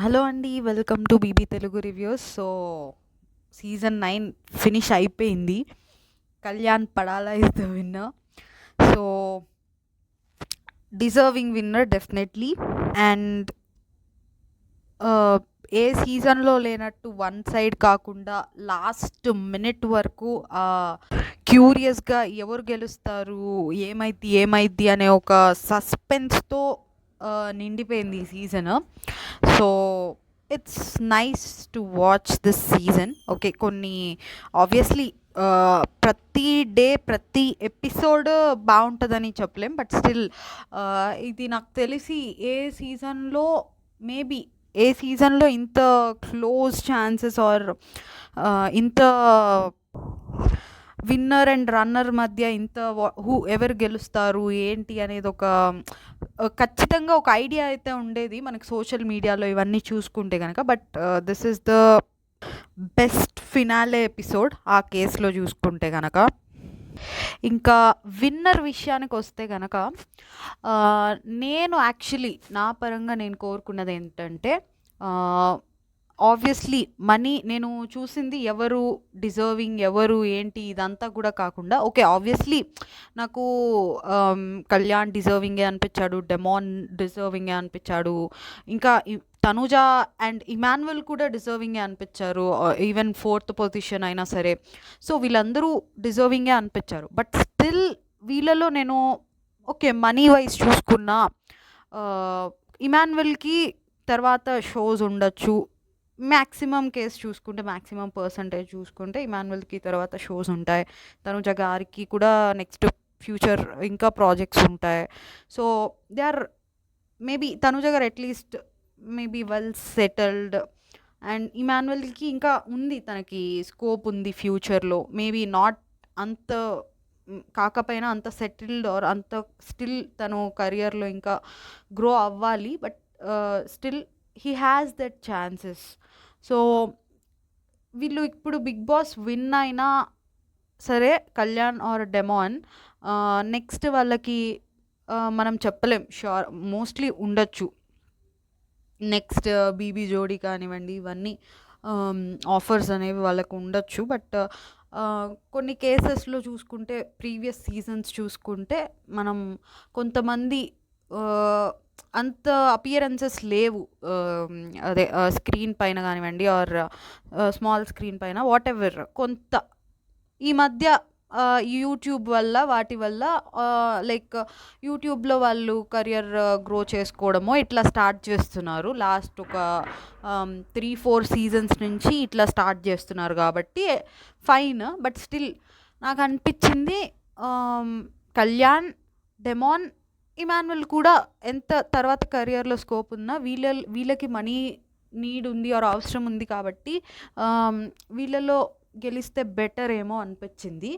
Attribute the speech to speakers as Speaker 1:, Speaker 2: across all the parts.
Speaker 1: Hello అండి. Welcome to BB Telugu reviews. Season 9 finish అయిపోయింది. Kalyan Padala is the winner. So deserving winner definitely. And ఏ సీజన్లో లేనట్టు వన్ సైడ్ కాకుండా లాస్ట్ మినిట్ వరకు క్యూరియస్గా ఎవరు గెలుస్తారు, ఏమైద్ది అనే ఒక సస్పెన్స్తో నిండిపోయింది ఈ season. So it's nice to watch this season. Okay, కొన్ని ఆబ్వియస్లీ ప్రతి డే ప్రతి ఎపిసోడ్ బాగుంటుందని చెప్పలేం, బట్ స్టిల్ ఇది నాకు తెలిసి ఏ సీజన్లో ఇంత క్లోజ్ ఛాన్సెస్ ఆర్ ఇంత విన్నర్ అండ్ రన్నర్ మధ్య ఇంత ఎవరు గెలుస్తారు ఏంటి అనేది ఒక ఖచ్చితంగా ఒక ఐడియా అయితే ఉండేది మనకి సోషల్ మీడియాలో ఇవన్నీ చూసుకుంటే కనుక. But this is the best finale episode ఆ కేసులో చూసుకుంటే కనుక. ఇంకా విన్నర్ విషయానికి వస్తే కనుక నేను యాక్చువల్లీ నా పరంగా నేను కోరుకున్నది ఏంటంటే, ఆబ్వియస్లీ మనీ నేను చూసింది ఎవరు డిజర్వింగ్ ఎవరు ఏంటి ఇదంతా కూడా కాకుండా, ఓకే ఆబ్వియస్లీ నాకు కళ్యాణ్ డిజర్వింగే అనిపించాడు, డెమాన్ డిజర్వింగే అనిపించాడు, ఇంకా తనుజ అండ్ ఇమాన్యువల్ కూడా డిజర్వింగే అనిపించారు, ఈవెన్ 4th పొజిషన్ అయినా సరే. సో వీళ్ళందరూ డిజర్వింగే అనిపించారు. బట్ స్టిల్ వీళ్ళలో నేను ఓకే మనీ వైజ్ చూసుకున్నా ఇమాన్యువల్కి తర్వాత షోస్ ఉండొచ్చు. మ్యాక్సిమం కేసు చూసుకుంటే, మ్యాక్సిమం పర్సంటేజ్ చూసుకుంటే ఇమాన్యువల్కి తర్వాత షోస్ ఉంటాయి. తనుజ గారికి కూడా నెక్స్ట్ ఫ్యూచర్ ఇంకా ప్రాజెక్ట్స్ ఉంటాయి. So they are maybe Tanuja garu at least maybe well settled, and ఇమాన్యువల్కి ఇంకా ఉంది, తనకి స్కోప్ ఉంది ఫ్యూచర్లో. మేబీ నాట్ అంత కాకపోయినా అంత సెటిల్డ్ ఆర్ అంత స్టిల్ తను కెరియర్లో ఇంకా గ్రో అవ్వాలి, but still he has that chances. So వీళ్ళు ఇప్పుడు బిగ్ బాస్ విన్ అయినా సరే కళ్యాణ్ ఆర్ డెమాన్ నెక్స్ట్ వాళ్ళకి మనం చెప్పలేం, షూర్ మోస్ట్లీ ఉండొచ్చు నెక్స్ట్ బీబీ జోడీ కానివ్వండి, ఇవన్నీ ఆఫర్స్ అనేవి వాళ్ళకు ఉండొచ్చు. బట్ కొన్ని కేసెస్లో చూసుకుంటే, ప్రీవియస్ సీజన్స్ చూసుకుంటే మనం కొంతమంది అంత అపియరెన్సెస్ లేవు, అదే స్క్రీన్ పైన కానివ్వండి ఆర్ స్మాల్ స్క్రీన్ పైన వాట్ ఎవర్. కొంత ఈ మధ్య యూట్యూబ్ వల్ల వాటి వల్ల లైక్ యూట్యూబ్లో వాళ్ళు కెరియర్ గ్రో చేసుకోవడమో ఇట్లా స్టార్ట్ చేస్తున్నారు. లాస్ట్ ఒక 3-4 సీజన్స్ నుంచి ఇట్లా స్టార్ట్ చేస్తున్నారు కాబట్టి ఫైన్. బట్ స్టిల్ నాకు అనిపించింది కళ్యాణ్, డెమాన్, ఇమాన్యువల్ కూడా ఎంత తర్వాత కెరియర్లో స్కోప్ ఉన్నా వీళ్ళకి మనీ నీడ్ ఉంది ఆర్ అవసరం ఉంది కాబట్టి వీళ్ళలో గెలిస్తే బెటర్ ఏమో అనిపించింది.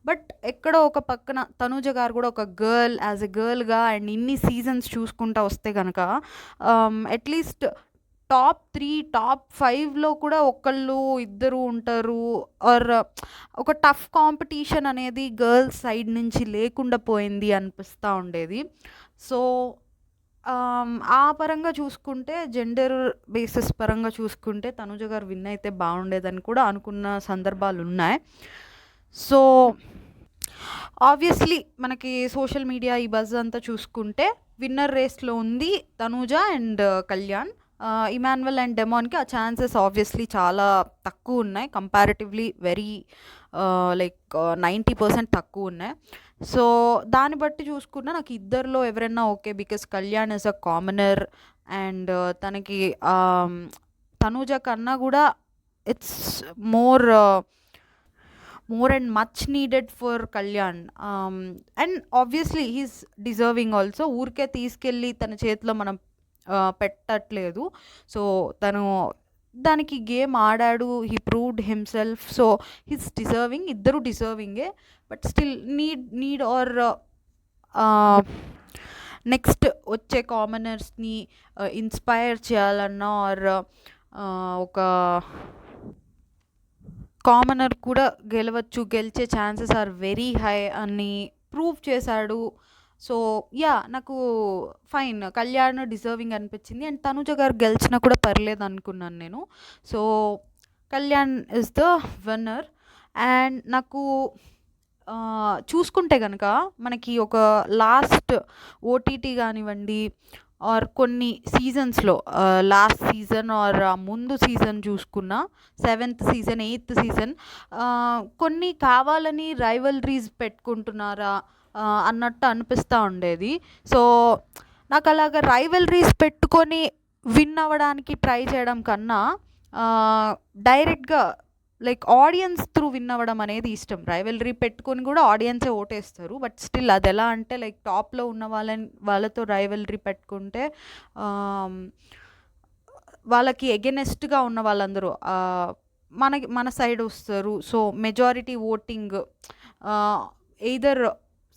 Speaker 1: బట్ ఎక్కడో ఒక పక్కన తనూజ గారు కూడా ఒక గర్ల్, యాజ్ ఎ గర్ల్గా అండ్ ఇన్ని సీజన్స్ చూసుకుంటా వస్తే కనుక అట్లీస్ట్ టాప్ 3, టాప్ 5లో కూడా ఒకళ్ళు ఇద్దరు ఉంటారు, ఆర్ ఒక టఫ్ కాంపిటీషన్ అనేది గర్ల్స్ సైడ్ నుంచి లేకుండా పోయింది అనిపిస్తూ ఉండేది. సో ఆ పరంగా చూసుకుంటే, జెండర్ బేసిస్ పరంగా చూసుకుంటే తనుజ గారు విన్ అయితే బాగుండేదని కూడా అనుకున్న సందర్భాలు ఉన్నాయి. సో ఆబ్వియస్లీ మనకి సోషల్ మీడియా ఈ బజ్ అంతా చూసుకుంటే విన్నర్ రేస్లో ఉంది Tanuja and Kalyan. Emmanuel and డెమాన్కి ఆ ఛాన్సెస్ ఆబ్వియస్లీ చాలా తక్కువ ఉన్నాయి, కంపారిటివ్లీ వెరీ లైక్ 90% తక్కువ ఉన్నాయి. సో దాన్ని బట్టి చూసుకున్నా నాకు ఇద్దరిలో ఎవరైనా okay, because Kalyan is a commoner and తనకి తనూజ కన్నా కూడా it's more and much needed for Kalyan. And obviously he's deserving also. ఊరికే తీసుకెళ్ళి తన చేతిలో మనం పెట్టట్లేదు. సో తను దానికి గేమ్ ఆడాడు, he proved himself. So he's deserving, ఇద్దరు డిజర్వింగే. But still need or next వచ్చే కామనర్స్ని ఇన్స్పైర్ చేయాలన్నా ఆర్ ఒక కామనర్ కూడా గెలవచ్చు, గెలిచే ఛాన్సెస్ ఆర్ వెరీ హై అని ప్రూవ్ చేశాడు సో నాకు ఫైన్, కళ్యాణ్ డిజర్వింగ్ అనిపించింది. అండ్ తనుజ గారు గెలిచినా కూడా పర్లేదు అనుకున్నాను నేను. So Kalyan is the winner. And నాకు చూసుకుంటే గనక మనకి ఒక లాస్ట్ ఓటీటీ కానివ్వండి ఆర్ కొన్ని సీజన్స్లో, లాస్ట్ సీజన్ ఆర్ ముందు సీజన్ చూసుకున్న 7th సీజన్ 8th సీజన్, కొన్ని కావాలని రైవల్రీస్ పెట్టుకుంటున్నారా అన్నట్టు అనిపిస్తూ ఉండేది. సో నాకు అలాగ రైవల్రీస్ పెట్టుకొని విన్ అవ్వడానికి ట్రై చేయడం కన్నా డైరెక్ట్గా లైక్ ఆడియన్స్ త్రూ విన్ అవ్వడం అనేది ఇష్టం. రైవల్రీ పెట్టుకొని కూడా ఆడియన్సే ఓటేస్తారు. బట్ స్టిల్ అది ఎలా అంటే లైక్ టాప్లో ఉన్న వాళ్ళతో రైవల్రీ పెట్టుకుంటే వాళ్ళకి ఎగెనెస్ట్గా ఉన్న వాళ్ళందరూ మన సైడ్ వస్తారు. సో మెజారిటీ ఓటింగ్ ఎయిదర్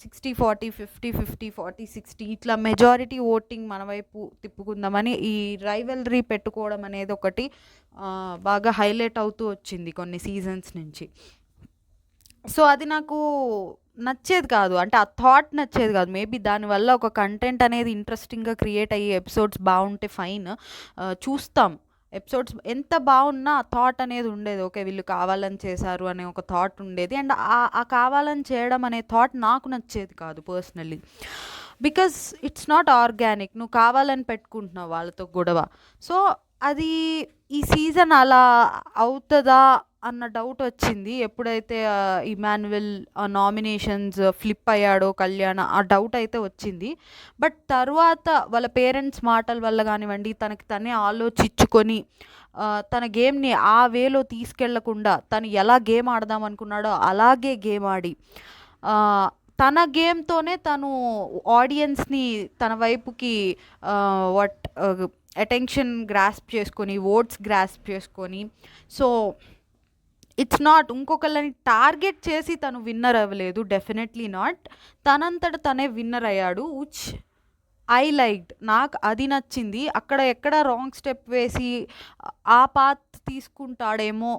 Speaker 1: 60-40, 50-50, 40-60 ఇట్లా మెజారిటీ ఓటింగ్ మన వైపు తిప్పుకుందామని ఈ రైవల్రీ పెట్టుకోవడం అనేది ఒకటి బాగా హైలైట్ అవుతూ వచ్చింది కొన్ని సీజన్స్ నుంచి. సో అది నాకు నచ్చేది కాదు, అంటే ఆ థాట్ నచ్చేది కాదు. మేబీ దానివల్ల ఒక కంటెంట్ అనేది ఇంట్రెస్టింగ్గా క్రియేట్ అయ్యి ఎపిసోడ్స్ బాగుంటే ఫైన్, చూస్తాం. ఎపిసోడ్స్ ఎంత బాగున్నా ఆ థాట్ అనేది ఉండేది. ఓకే, వీళ్ళు కావాలని చేశారు అనే ఒక థాట్ ఉండేది. అండ్ ఆ కావాలని చేయడం అనే థాట్ నాకు నచ్చేది కాదు personally. Because it's not organic. నువ్వు కావాలని పెట్టుకుంటున్నావు వాళ్ళతో గొడవ. సో అది ఈ సీజన్ అలా అవుతుందా అన్న డౌట్ వచ్చింది ఎప్పుడైతే ఇమాన్యుయల్ నామినేషన్స్ ఫ్లిప్ అయ్యాడో కళ్యాణ్, ఆ డౌట్ అయితే వచ్చింది. బట్ తర్వాత వాళ్ళ పేరెంట్స్ మాటల వల్ల కానివ్వండి, తనకి తనే ఆలోచించుకొని తన గేమ్ని ఆ వేలో తీసుకెళ్లకుండా తను ఎలా గేమ్ ఆడదాం అనుకున్నాడో అలాగే గేమ్ ఆడి తన గేమ్తోనే తను ఆడియన్స్ని తన వైపుకి అటెన్షన్ గ్రాస్ప్ చేసుకొని, ఓట్స్ గ్రాస్ప్ చేసుకొని, సో ఇట్స్ నాట్ ఇంకొకళ్ళని టార్గెట్ చేసి తను విన్నర్ అవ్వలేదు. Definitely not. తనంతట తనే విన్నర్ అయ్యాడు, విచ్ ఐ లైక్డ్. నాకు అది నచ్చింది. అక్కడ ఎక్కడ రాంగ్ స్టెప్ వేసి ఆ పాత్ తీసుకుంటాడేమో,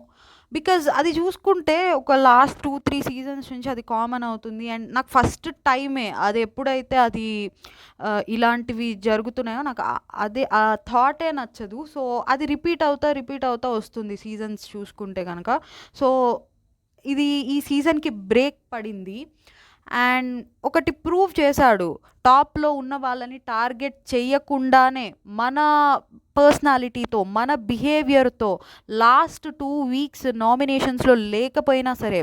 Speaker 1: బికాజ్ అది చూసుకుంటే ఒక లాస్ట్ 2-3 సీజన్స్ నుంచి అది కామన్ అవుతుంది. అండ్ నాకు ఫస్ట్ టైమే అది ఎప్పుడైతే అది ఇలాంటివి జరుగుతున్నాయో నాకు అదే ఆ థాటే నచ్చదు. సో అది రిపీట్ అవుతా వస్తుంది సీజన్స్ చూసుకుంటే కనుక. సో ఇది ఈ సీజన్కి బ్రేక్ పడింది. అండ్ ఒకటి ప్రూవ్ చేశాడు, టాప్లో ఉన్న వాళ్ళని టార్గెట్ చేయకుండానే మన పర్సనాలిటీతో, మన బిహేవియర్తో లాస్ట్ 2 వీక్స్ నామినేషన్స్లో లేకపోయినా సరే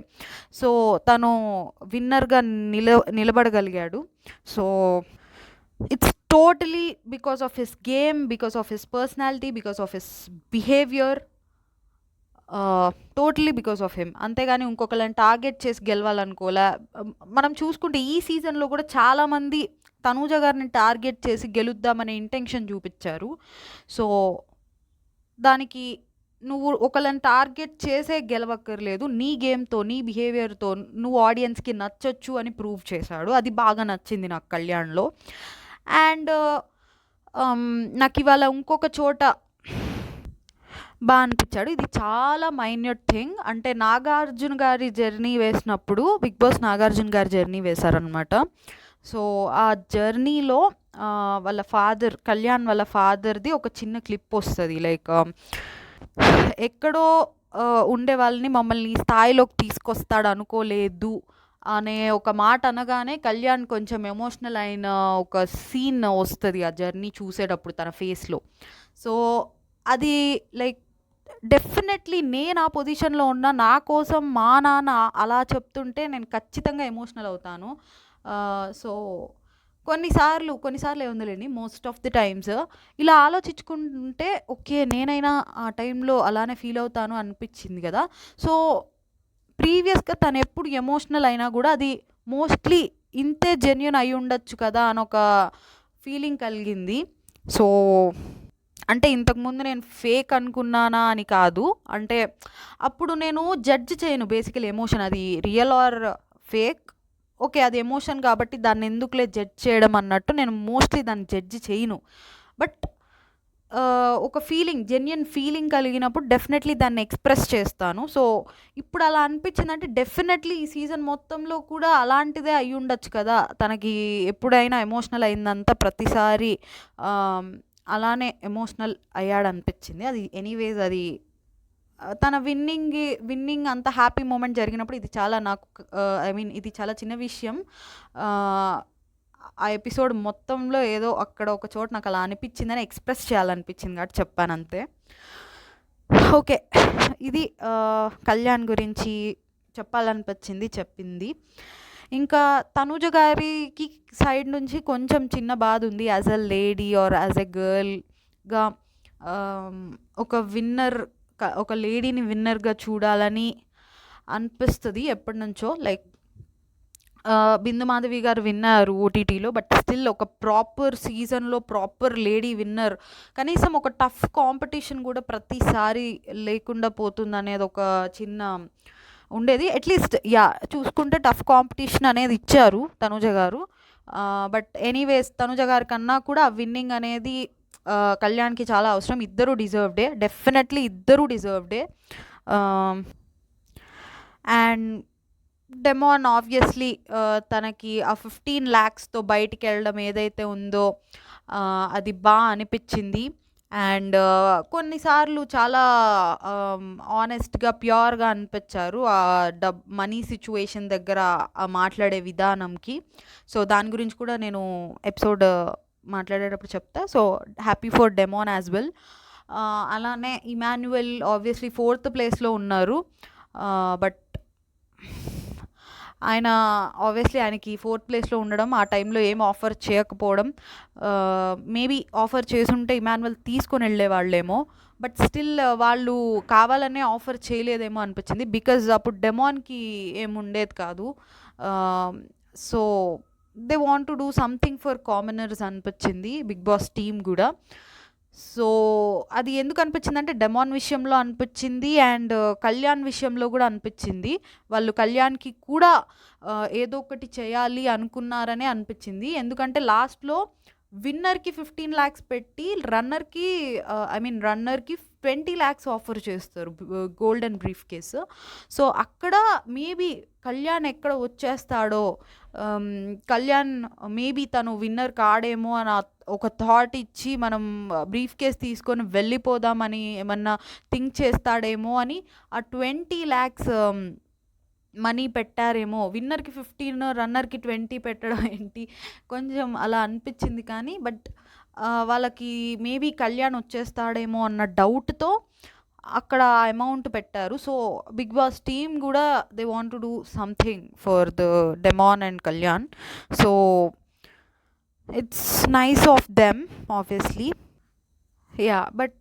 Speaker 1: సో తను విన్నర్గా నిలబడగలిగాడు. So it's totally because of his game, because of his personality, because of his behaviour, totally because of him. అంతేగాని ఇంకొకళ్ళని టార్గెట్ చేసి గెలవాలనుకోలే. మనం చూసుకుంటే ఈ సీజన్లో కూడా చాలామంది తనూజ గారిని టార్గెట్ చేసి గెలుద్దామనే ఇంటెన్షన్ చూపించారు. సో దానికి నువ్వు ఒకళ్ళని టార్గెట్ చేసే గెలవక్కర్లేదు, నీ గేమ్తో నీ బిహేవియర్తో నువ్వు ఆడియన్స్కి నచ్చొచ్చు అని ప్రూవ్ చేశాడు. అది బాగా నచ్చింది నాకు కళ్యాణ్లో. అండ్ నాకు ఇవాళ ఇంకొక చోట బాగా అనిపించాడు. ఇది చాలా మైన్యూట్ థింగ్. అంటే నాగార్జున గారి జర్నీ వేసినప్పుడు, బిగ్ బాస్ నాగార్జున గారి జర్నీ వేశారనమాట. సో ఆ జర్నీలో వాళ్ళ ఫాదర్, కళ్యాణ్ వాళ్ళ ఫాదర్ది ఒక చిన్న క్లిప్ వస్తుంది. లైక్ ఎక్కడో ఉండే వాళ్ళని మమ్మల్ని ఈ స్థాయిలోకి తీసుకొస్తాడు అనుకోలేదు అనే ఒక మాట అనగానే కళ్యాణ్ కొంచెం ఎమోషనల్ అయిన ఒక సీన్ వస్తుంది ఆ జర్నీ చూసేటప్పుడు తన ఫేస్లో. సో అది లైక్ డెఫినెట్లీ నేను ఆ పొజిషన్లో ఉన్న నా కోసం మా నాన్న అలా చెప్తుంటే నేను ఖచ్చితంగా ఎమోషనల్ అవుతాను. సో కొన్నిసార్లు ఏముందిలేండి, మోస్ట్ ఆఫ్ ది టైమ్స్ ఇలా ఆలోచించుకుంటే ఓకే నేనైనా ఆ టైంలో అలానే ఫీల్ అవుతాను అనిపించింది కదా. సో ప్రీవియస్గా తను ఎప్పుడు ఎమోషనల్ అయినా కూడా అది మోస్ట్లీ ఇంతే జెన్యూన్ అయి ఉండొచ్చు కదా అని ఒక ఫీలింగ్ కలిగింది. సో అంటే ఇంతకుముందు నేను ఫేక్ అనుకున్నానా అని కాదు, అంటే అప్పుడు నేను జడ్జ్ చేయను బేసికల్ ఎమోషన్, అది రియల్ ఆర్ ఫేక్. ఓకే అది ఎమోషన్ కాబట్టి దాన్ని ఎందుకులే జడ్జ్ చేయడం అన్నట్టు నేను మోస్ట్లీ దాన్ని జడ్జ్ చేయను. బట్ ఒక జెన్యూన్ ఫీలింగ్ కలిగినప్పుడు డెఫినెట్లీ దాన్ని ఎక్స్‌ప్రెస్ చేస్తాను. సో, ఇప్పుడు అలా అనిపించిందంటే డెఫినెట్లీ ఈ సీజన్ మొత్తంలో కూడా అలాంటిదే అయ్యుండొచ్చు కదా! తనకి ఎప్పుడైనా ఎమోషనల్ అయిందంతా ప్రతిసారి ఆహ్, అలానే ఎమోషనల్ అయ్యాడనిపించింది. అది ఎనీవేస్ అది తన విన్నింగ్ అంత హ్యాపీ మూమెంట్ జరిగినప్పుడు ఇది చాలా నాకు ఐ మీన్ ఇది చాలా చిన్న విషయం. ఆహ్, ఆ ఎపిసోడ్ మొత్తంలో ఏదో అక్కడ ఒక చోట నాకు అలా అనిపించిందని ఎక్స్‌ప్రెస్ చేయాలనిపించింది కాబట్టి చెప్పానంతే. ఓకే. ఇది కళ్యాణ్ గురించి చెప్పాలనిపించింది చెప్పింది. ఇంకా తనూజ గారికి సైడ్ నుంచి కొంచెం చిన్న బాధుంది. As a lady or as a గర్ల్‌గా ఆహ్, ఒక ఒక లేడీని విన్నర్‌గా చూడాలని అనిపిస్తది ఎప్పటినుంచో. లైక్ బిందు మాధవి గారు విన్నారు ఓటీటీలో. బట్ స్టిల్ ఒక ప్రాపర్ సీజన్‌లో ప్రాపర్ లేడీ విన్నర్ కనీసం ఒక టఫ్ కాంపిటీషన్ కూడా ప్రతిసారి లేకుండా పోతుందనేది ఒక చిన్న ఉండేది. అట్‌లీస్ట్ చూసుకుంటే టఫ్ కాంపిటీషన్ అనేది ఇచ్చారు తనూజ గారు. బట్ ఎనీవేస్ తనూజ గారి కన్నా కూడా ఆ విన్నింగ్ అనేది కళ్యాణ్‌కి చాలా అవసరం. ఇద్దరు డిజర్వ్‌డే. డెఫినెట్‌లీ ఇద్దరు డిజర్వ్‌డే. అండ్ డెమాన్ ఆబ్వియస్లీ తనకి ఆ 15 lakhsతో బయటికెళ్ళడం ఏదైతే ఉందో అది అనిపించింది. అండ్ కొన్నిసార్లు చాలా ఆనెస్ట్‌గా, ప్యూర్‌గా అనిపించారు. ఆ మనీ సిచ్యువేషన్ దగ్గర మాట్లాడే విధానంకి. సో, దాని గురించి కూడా నేను ఎపిసోడ్ మాట్లాడేటప్పుడు చెప్తా. So, happy for demon as well. అలానే ఇమాన్యుయల్ ఆబ్వియస్లీ 4th ప్లేస్‌లో ఉన్నారు. బట్ ఆయనకి 4th ప్లేస్‌లో ఉండడం, ఆ టైంలో ఏం ఆఫర్ చేయకపోవడం, మేబీ ఆఫర్ చేసుంటే ఇమాన్యుయల్ తీసుకొని వెళ్ళేవాళ్ళేమో. బట్ స్టిల్ వాళ్ళు కావాలనే ఆఫర్ చేయలేదేమో అనిపించింది. బికాజ్ అప్పుడు డెమాన్‌కి ఏముండేది కాదు. So, they want to do something for commoners అనిపించింది బిగ్ బాస్ టీమ్ కూడా. సో, అది ఎందుకు అనిపించిందంటే డెమాన్ విషయంలో అనిపించింది అండ్ కళ్యాణ్ విషయంలో కూడా అనిపించింది. వాళ్ళు కళ్యాణ్‌కి కూడా ఏదో ఒకటి చేయాలి అనుకున్నారనే అనిపించింది. ఎందుకంటే లాస్ట్‌లో విన్నర్‌కి 15 lakhs పెట్టి రన్నర్‌కి రన్నర్‌కి 20 lakhs ఆఫర్ చేస్తారు గోల్డెన్ బ్రీఫ్ కేస్. సో, అక్కడ మేబీ కళ్యాణ్ ఎక్కడ వచ్చేస్తాడో, కళ్యాణ్ మేబీ తను విన్నర్ కాడేమో అని ఒక థాట్ ఇచ్చి మనం బ్రీఫ్ కేస్ తీసుకొని వెళ్ళిపోదామని ఏమన్నా థింక్ చేస్తాడేమో అని ఆ 20 lakhs మనీ పెట్టారేమో. విన్నర్‌కి 15, రన్నర్‌కి 20 పెట్టడం ఏంటి? కొంచెం అలా అనిపించింది కానీ బట్ వాళ్ళకి మేబీ కళ్యాణ్ వచ్చేస్తాడేమో అన్న డౌట్‌తో అక్కడ అమౌంట్ పెట్టారు. సో, బిగ్ బాస్ టీమ్ కూడా they want to do something for the demon and Kalyan. So, it's nice of them obviously. But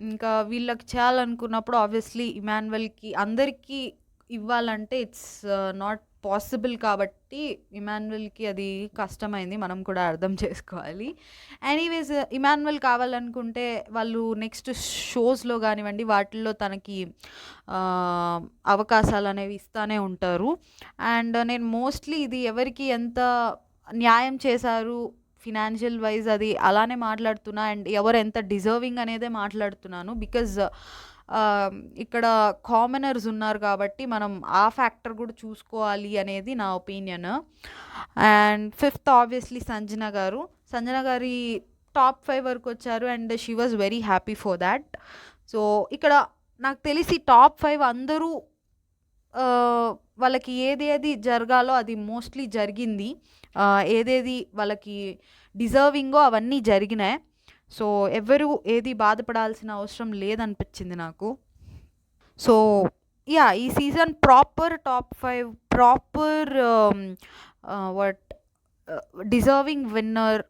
Speaker 1: ఇంకా వీళ్ళకి చేయాలనుకున్నప్పుడు ఆబ్వియస్లీ ఇమాన్యుయల్‌కి అందరికీ ఇవ్వాలంటే ఇట్స్ నాట్ పాసిబుల్ కాబట్టి ఇమాన్యుయల్‌కి అది కష్టమైంది. మనం కూడా అర్థం చేసుకోవాలి. ఎనీవేస్ ఇమాన్యుయల్ కావాలనుకుంటే వాళ్ళు నెక్స్ట్ షోస్‌లో కానివ్వండి వాటిల్లో తనకి అవకాశాలనేవి ఇస్తానే ఉంటారు. అండ్ నేను మోస్ట్లీ ఇది ఎవరికి ఎంత న్యాయం చేశారు ఫినాన్షియల్ వైజ్ అది అలానే మాట్లాడుతున్నా అండ్ ఎవరు ఎంత డిజర్వింగ్ అనేదే మాట్లాడుతున్నాను. బికాజ్ ఇక్కడ కామనర్స్ ఉన్నారు కాబట్టి మనం ఆ ఫ్యాక్టర్ కూడా చూసుకోవాలి అనేది నా opinion. And 5th obviously Sanjana గారు. సంజన గారి టాప్ 5 వరకు వచ్చారు and she was very happy for that. So, ఇక్కడ నాకు తెలిసి టాప్ 5 అందరూ వాళ్ళకి ఏదేది జరగాలో అది మోస్ట్లీ జరిగింది. ఏదేది వాళ్ళకి డిజర్వింగో అవన్నీ జరిగినాయి. సో, ఎవరు ఏది బాధపడాల్సిన అవసరం లేదనిపించింది నాకు. సో, ఈ season proper top 5 proper what deserving winner.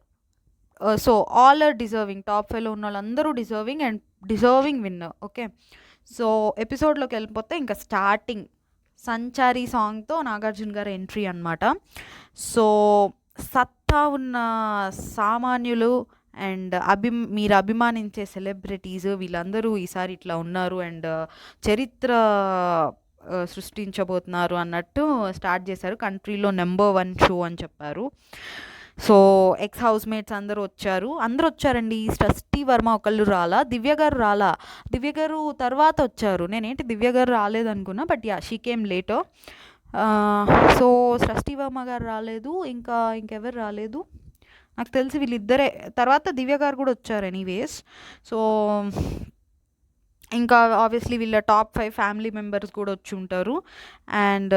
Speaker 1: So, all are deserving. Top 5లో ఉన్న వాళ్ళందరూ deserving and deserving winner. Okay. So, ఎపిసోడ్లోకి వెళ్ళిపోతే ఇంకా స్టార్టింగ్ సంచారి సాంగ్తో నాగార్జున గారి ఎంట్రీ అనమాట. సో, సత్తా ఉన్న సామాన్యులు అండ్ మీరు అభిమానించే సెలబ్రిటీస్ వీళ్ళందరూ ఈసారి ఇట్లా ఉన్నారు అండ్ చరిత్ర సృష్టించబోతున్నారు అన్నట్టు స్టార్ట్ చేశారు. కంట్రీలో నెంబర్ 1 షో అని చెప్పారు. సో, ఎక్స్ హౌస్‌మేట్స్ అందరూ వచ్చారండి. షష్ఠి వర్మ ఒకళ్ళు రాలా. దివ్య గారు రాలా. దివ్య గారు తర్వాత వచ్చారు. నేనేంటి దివ్య గారు రాలేదనుకున్నా. But yeah! She came later. So, Shashti Varma గారు రాలేదు. ఇంకెవరు రాలేదు. నాకు తెలిసి వీళ్ళిద్దరే. తర్వాత దివ్య గారు కూడా వచ్చారు ఎనీవేస్. సో, ఇంకా ఆబ్వియస్లీ వీళ్ళ టాప్ 5 ఫ్యామిలీ మెంబర్స్ కూడా వచ్చుంటారు. అండ్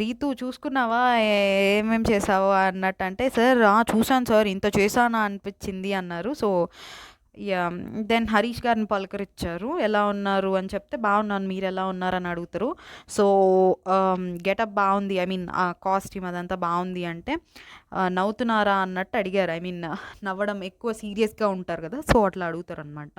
Speaker 1: రీతు చూసుకున్నావా ఏమేం చేసావు అన్నట్టు అంటే, సార్ చూసాను సార్ ఇంత చేశానా అనిపించింది అన్నారు. So yeah! దెన్ హరీష్ గారిని పలకరించారు. ఎలా ఉన్నారు అని చెప్తే, బాగున్నాను మీరెలా ఉన్నారని అడుగుతారు. సో, గెటప్ బాగుంది. ఐ మీన్ కాస్ట్యూమ్ అదంతా బాగుంది అంటే, నవ్వుతున్నారా అన్నట్టు అడిగారు. ఐ మీన్ నవ్వడం ఎక్కువ సీరియస్‌గా ఉంటారు కదా! సో, అట్లా అడుగుతారనమాట.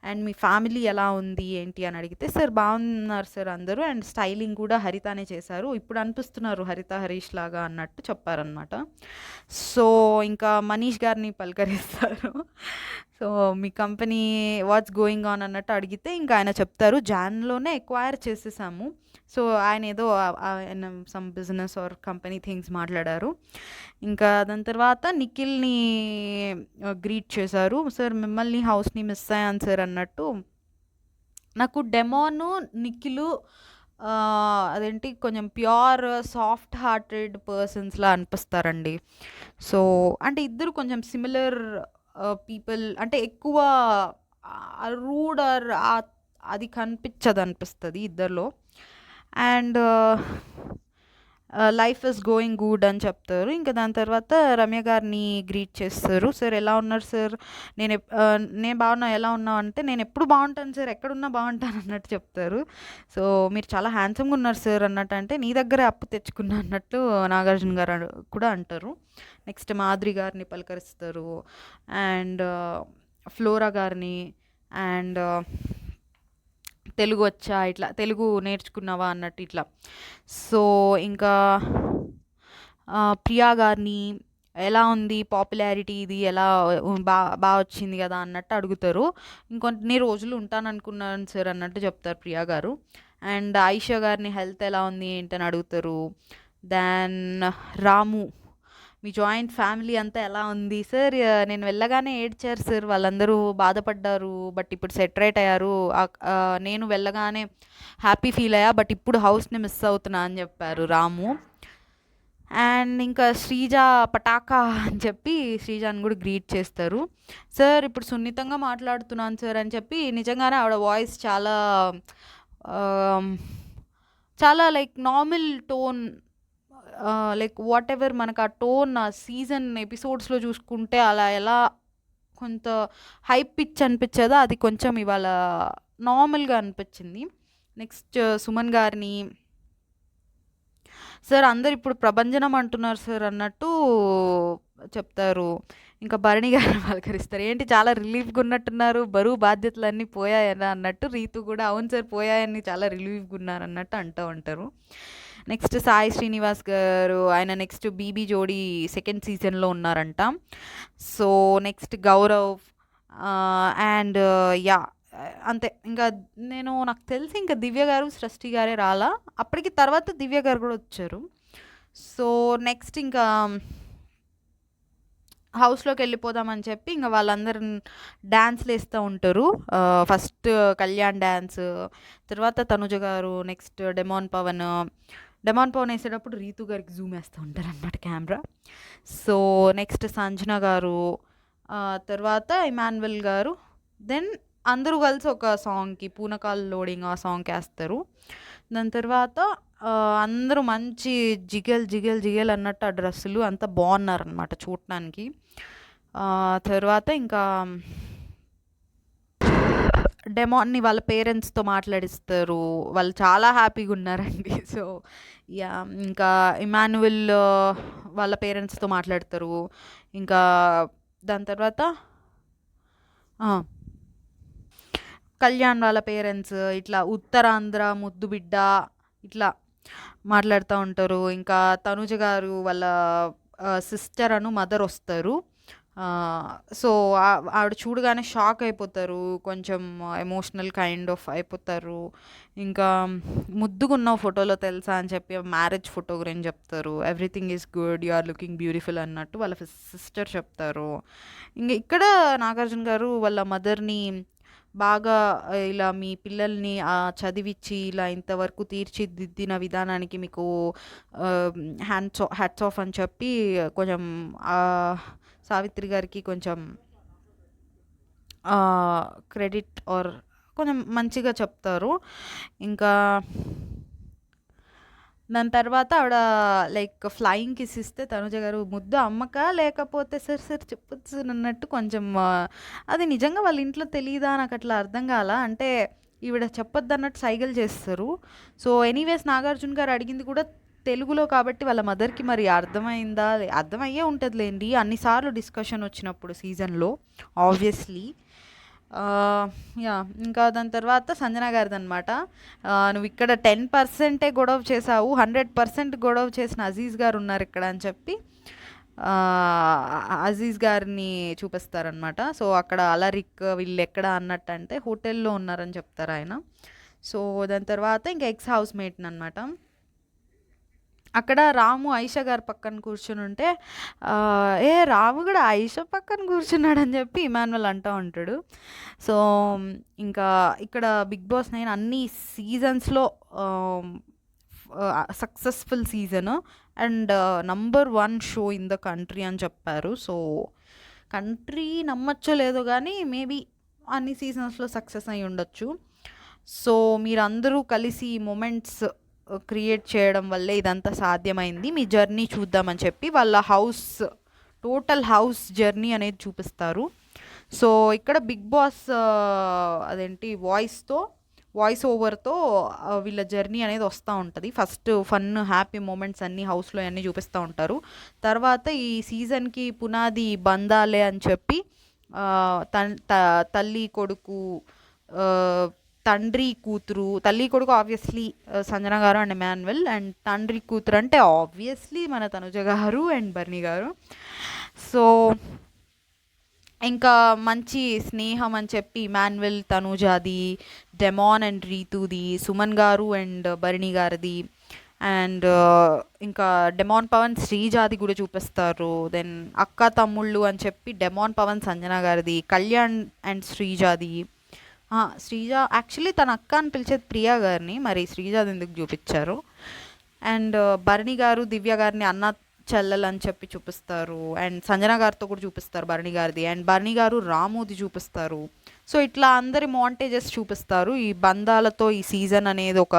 Speaker 1: అండ్ మీ ఫ్యామిలీ ఎలా ఉంది ఏంటి అని అడిగితే, సార్ బాగున్నారు సార్ అందరూ. అండ్ స్టైలింగ్ కూడా హరితనే చేశారు. ఇప్పుడు అనిపిస్తున్నారు హరిత, హరీష్ లాగా అన్నట్టు చెప్పారనమాట. సో, ఇంకా మనీష్ గారిని పలకరిస్తారు. సో, మీ కంపెనీ వాట్స్ గోయింగ్ ఆన్ అన్నట్టు అడిగితే, ఇంకా ఆయన చెప్తారు జాన్‌లోనే ఎక్వైర్ చేసేసాము. సో, ఆయన ఏదో ఆయన some business are company things మాట్లాడారు. ఇంకా దాని తర్వాత నిఖిల్‌ని గ్రీట్ చేశారు. సార్ మిమ్మల్ని, హౌస్‌ని మిస్ అయ్యాను సార్ అన్నట్టు. నాకు డెమోను, నిఖిలు అదేంటి కొంచెం ప్యూర్ సాఫ్ట్ హార్టెడ్ పర్సన్స్‌లా అనిపిస్తారండి. సో, అంటే ఇద్దరు కొంచెం సిమిలర్ పీపుల్. అంటే ఎక్కువ రూడ్ ఆర్ అది కనిపించదనిపిస్తది ఇద్దరిలో. And life is going good అని చెప్తారు. ఇంకా దాని తర్వాత రమ్య గారిని గ్రీట్ చేస్తారు. సార్ ఎలా ఉన్నారు సార్? నేను బాగున్నా, ఎలా ఉన్నావు అంటే, నేను ఎప్పుడు బాగుంటాను సార్, ఎక్కడున్నా బాగుంటాను అన్నట్టు చెప్తారు. సో, మీరు చాలా హ్యాండ్సమ్గా ఉన్నారు సార్ అన్నట్టు అంటే, నీ దగ్గరే అప్పు తెచ్చుకున్నా అన్నట్టు నాగార్జున గారు కూడా అంటారు. నెక్స్ట్ మాధురి గారిని పలకరిస్తారు. అండ్ ఫ్లోరా గారిని. అండ్ తెలుగు వచ్చా, ఇట్లా తెలుగు నేర్చుకున్నావా అన్నట్టు ఇట్లా. సో, ఇంకా ప్రియా గారిని ఎలా ఉంది పాపులారిటీ, ఇది ఎలా వచ్చింది కదా అన్నట్టు అడుగుతారు. ఇంకొన్ని రోజులు ఉంటాననుకున్నాను సార్ అన్నట్టు చెప్తారు ప్రియా గారు. అండ్ ఆయిషా గారిని హెల్త్ ఎలా ఉంది ఏంటని అడుగుతారు. దెన్ రాము, మీ జాయింట్ ఫ్యామిలీ అంతా ఎలా ఉంది సార్? నేను వెళ్ళగానే ఏడ్చారు సార్, వాళ్ళందరూ బాధపడ్డారు. బట్ ఇప్పుడు సెటరేట్ అయ్యారు. నేను వెళ్ళగానే హ్యాపీ ఫీల్ అయ్యా, బట్ ఇప్పుడు హౌస్ని మిస్ అవుతున్నా అని చెప్పారు రాము. అండ్ ఇంకా శ్రీజ పటాకా అని చెప్పి శ్రీజాని కూడా గ్రీట్ చేస్తారు. సార్ ఇప్పుడు సున్నితంగా మాట్లాడుతున్నాను సార్ అని చెప్పి, నిజంగానే ఆవిడ వాయిస్ చాలా చాలా like normal tone, like what ever మనకు ఆ టోన్ ఆ సీజన్ ఎపిసోడ్స్లో చూసుకుంటే అలా ఎలా కొంత హై పిచ్ అనిపించేదో అది కొంచెం ఇవాళ నార్మల్గా అనిపించింది. నెక్స్ట్ సుమన్ గారిని, సార్ అందరు ఇప్పుడు ప్రభంజనం అంటున్నారు సార్ అన్నట్టు చెప్తారు. ఇంకా భరణి గారిని పలకరిస్తారు. ఏంటి చాలా రిలీఫ్గా ఉన్నట్టున్నారు, బరువు బాధ్యతలన్నీ పోయాయనా అన్నట్టు. రీతు కూడా అవును సార్ పోయాయని చాలా రిలీఫ్గా ఉన్నారు అన్నట్టు అంటూ ఉంటారు. నెక్స్ట్ సాయి శ్రీనివాస్ గారు, ఆయన నెక్స్ట్ బీబీ జోడీ సెకండ్ సీజన్లో ఉన్నారంట. So, next Gaurav. And yeah అంతే. ఇంకా నాకు తెలిసి ఇంకా దివ్య గారు, సృష్టి గారే రాలా. అప్పటికి తర్వాత దివ్య గారు కూడా వచ్చారు. సో, నెక్స్ట్ ఇంకా హౌస్లోకి వెళ్ళిపోదామని చెప్పి ఇంకా వాళ్ళందరూ డ్యాన్స్లు వేస్తూ ఉంటారు. ఫస్ట్ కళ్యాణ్ డ్యాన్స్, తర్వాత తనుజ గారు, నెక్స్ట్ డెమాన్ పవన్ వేసేటప్పుడు రీతు గారికి జూమ్ వేస్తూ ఉంటారు అనమాట కెమెరా. సో, నెక్స్ట్ సంజన గారు, తర్వాత ఇమాన్యువల్ గారు. దెన్ అందరూ కలిసి ఒక సాంగ్కి పూనకాల్ లోడింగ్ ఆ సాంగ్కి వేస్తారు. దాని తర్వాత అందరూ మంచి జిగేల్ జిగేల్ జిగేల్ అన్నట్టు ఆ డ్రెస్సులు అంతా బాగున్నారనమాట చూడటానికి. తర్వాత ఇంకా డెమాన్ని వాళ్ళ పేరెంట్స్తో మాట్లాడిస్తారు. వాళ్ళు చాలా హ్యాపీగా ఉన్నారండి. సో, యా ఇంకా ఇమాన్యువల్ వాళ్ళ పేరెంట్స్తో మాట్లాడతారు. ఇంకా దాని తర్వాత కళ్యాణ్ వాళ్ళ పేరెంట్స్ ఇట్లా ఉత్తరాంధ్ర ముద్దు బిడ్డ ఇట్లా మాట్లాడుతూ ఉంటారు. ఇంకా తనుజ గారు వాళ్ళ సిస్టర్ మదర్ వస్తారు. సో, ఆవిడ చూడగానే షాక్ అయిపోతారు. కొంచెం ఎమోషనల్ కైండ్ ఆఫ్ అయిపోతారు. ఇంకా ముద్దుగున్నావు ఫోటోలో తెలుసా అని చెప్పి మ్యారేజ్ ఫోటో గురించి చెప్తారు. Everything is good. You are looking beautiful అన్నట్టు వాళ్ళ సిస్టర్ చెప్తారు. ఇంక ఇక్కడ నాగార్జున గారు వాళ్ళ మదర్‌ని బాగా ఇలా మీ పిల్లల్ని చదివిచ్చి ఇలా ఇంతవరకు తీర్చిదిద్దిన విధానానికి మీకు హ్యాట్స్ ఆఫ్ అని చెప్పి కొంచెం సావిత్రి గారికి కొంచెం క్రెడిట్ ఆర్ కొంచెం మంచిగా చెప్తారు. ఇంకా దాని తర్వాత ఆవిడ లైక్ ఫ్లయింగ్ కిస్ ఇస్తే తనుజ గారు ముద్దు అమ్మకా లేకపోతే సరే సరే చెప్పొచ్చు అన్నట్టు కొంచెం అది నిజంగా వాళ్ళ ఇంట్లో తెలీదా నాకు అట్లా అర్థం కాల. అంటే ఈవిడ చెప్పొద్దు అన్నట్టు సైగలు చేస్తారు. సో ఎనీవేస్ నాగార్జున గారు అడిగింది కూడా తెలుగులో కాబట్టి వాళ్ళ మదర్కి మరి అర్థమైందా, అర్థమయ్యే ఉంటుందిలేండి అన్నిసార్లు డిస్కషన్ వచ్చినప్పుడు సీజన్లో ఆబ్వియస్లీ. యా ఇంకా దాని తర్వాత సంజన గారిదనమాట. నువ్వు ఇక్కడ 10% గొడవ చేసావు, 100% గొడవ చేసిన అజీజ్ గారు ఉన్నారు ఇక్కడ అని చెప్పి అజీజ్ గారిని చూపిస్తారనమాట. సో అక్కడ అలరిక్ వీళ్ళు ఎక్కడ అన్నట్టు అంటే హోటల్లో ఉన్నారని చెప్తారు ఆయన. సో దాని తర్వాత ఇంకా ఎక్స్ హౌస్ మేట్ని అనమాట. అక్కడ రాము ఐషా గారి పక్కన కూర్చుని ఉంటే ఏ రాము కూడా ఐషా పక్కన కూర్చున్నాడు అని చెప్పి ఇమాన్యుల్ అంటూ ఉంటాడు. సో ఇంకా ఇక్కడ బిగ్ బాస్ 9 అన్ని సీజన్స్లో successful season and number 1 show in the country అని చెప్పారు. సో కంట్రీ నమ్మచ్చో లేదో కానీ మేబీ అన్ని సీజన్స్లో సక్సెస్ అయి ఉండొచ్చు. సో మీరందరూ కలిసి మూమెంట్స్ క్రియేట్ చేయడం వల్లే ఇదంతా సాధ్యమైంది. మీ జర్నీ చూద్దామని చెప్పి వాళ్ళ టోటల్ హౌస్ జర్నీ అనేది చూపిస్తారు. సో ఇక్కడ బిగ్ బాస్ అదేంటి వాయిస్ ఓవర్తో వీళ్ళ జర్నీ అనేది వస్తూ ఉంటుంది. ఫస్ట్ ఫన్ హ్యాపీ మూమెంట్స్ అన్నీ హౌస్లో అన్నీ చూపిస్తూ ఉంటారు. తర్వాత ఈ సీజన్కి పునాది బంధాలే అని చెప్పి తల్లి కొడుకు తండ్రి కూతురు, తల్లి కొడుకు ఆబ్వియస్లీ సంజన గారు అండ్ ఎమాన్యుల్, అండ్ తండ్రి కూతురు అంటే ఆబ్వియస్లీ మన తనుజ గారు అండ్ బర్నీ గారు. సో ఇంకా మంచి స్నేహం అని చెప్పి ఇమాన్యుల్ తనుజాది, డెమాన్ అండ్ రీతుది, సుమన్ గారు అండ్ బర్నీ గారిది, అండ్ ఇంకా డెమాన్ పవన్ శ్రీజాది కూడా చూపిస్తారు. దెన్ అక్క తమ్ముళ్ళు అని చెప్పి డెమాన్ పవన్ సంజన గారిది, కళ్యాణ్ అండ్ శ్రీజాది. శ్రీజ యాక్చువల్లీ తన అక్క అని పిలిచేది ప్రియా గారిని, మరి శ్రీజాది ఎందుకు చూపించారు. అండ్ బర్నీ గారు దివ్య గారిని అన్న చెల్లెలు అని చెప్పి చూపిస్తారు. అండ్ సంజన గారితో కూడా చూపిస్తారు బర్నీ గారిది. అండ్ బర్నీ గారు రాముది చూపిస్తారు. సో ఇట్లా అందరి మాంటేజెస్ చూపిస్తారు. ఈ బంధాలతో ఈ సీజన్ అనేది ఒక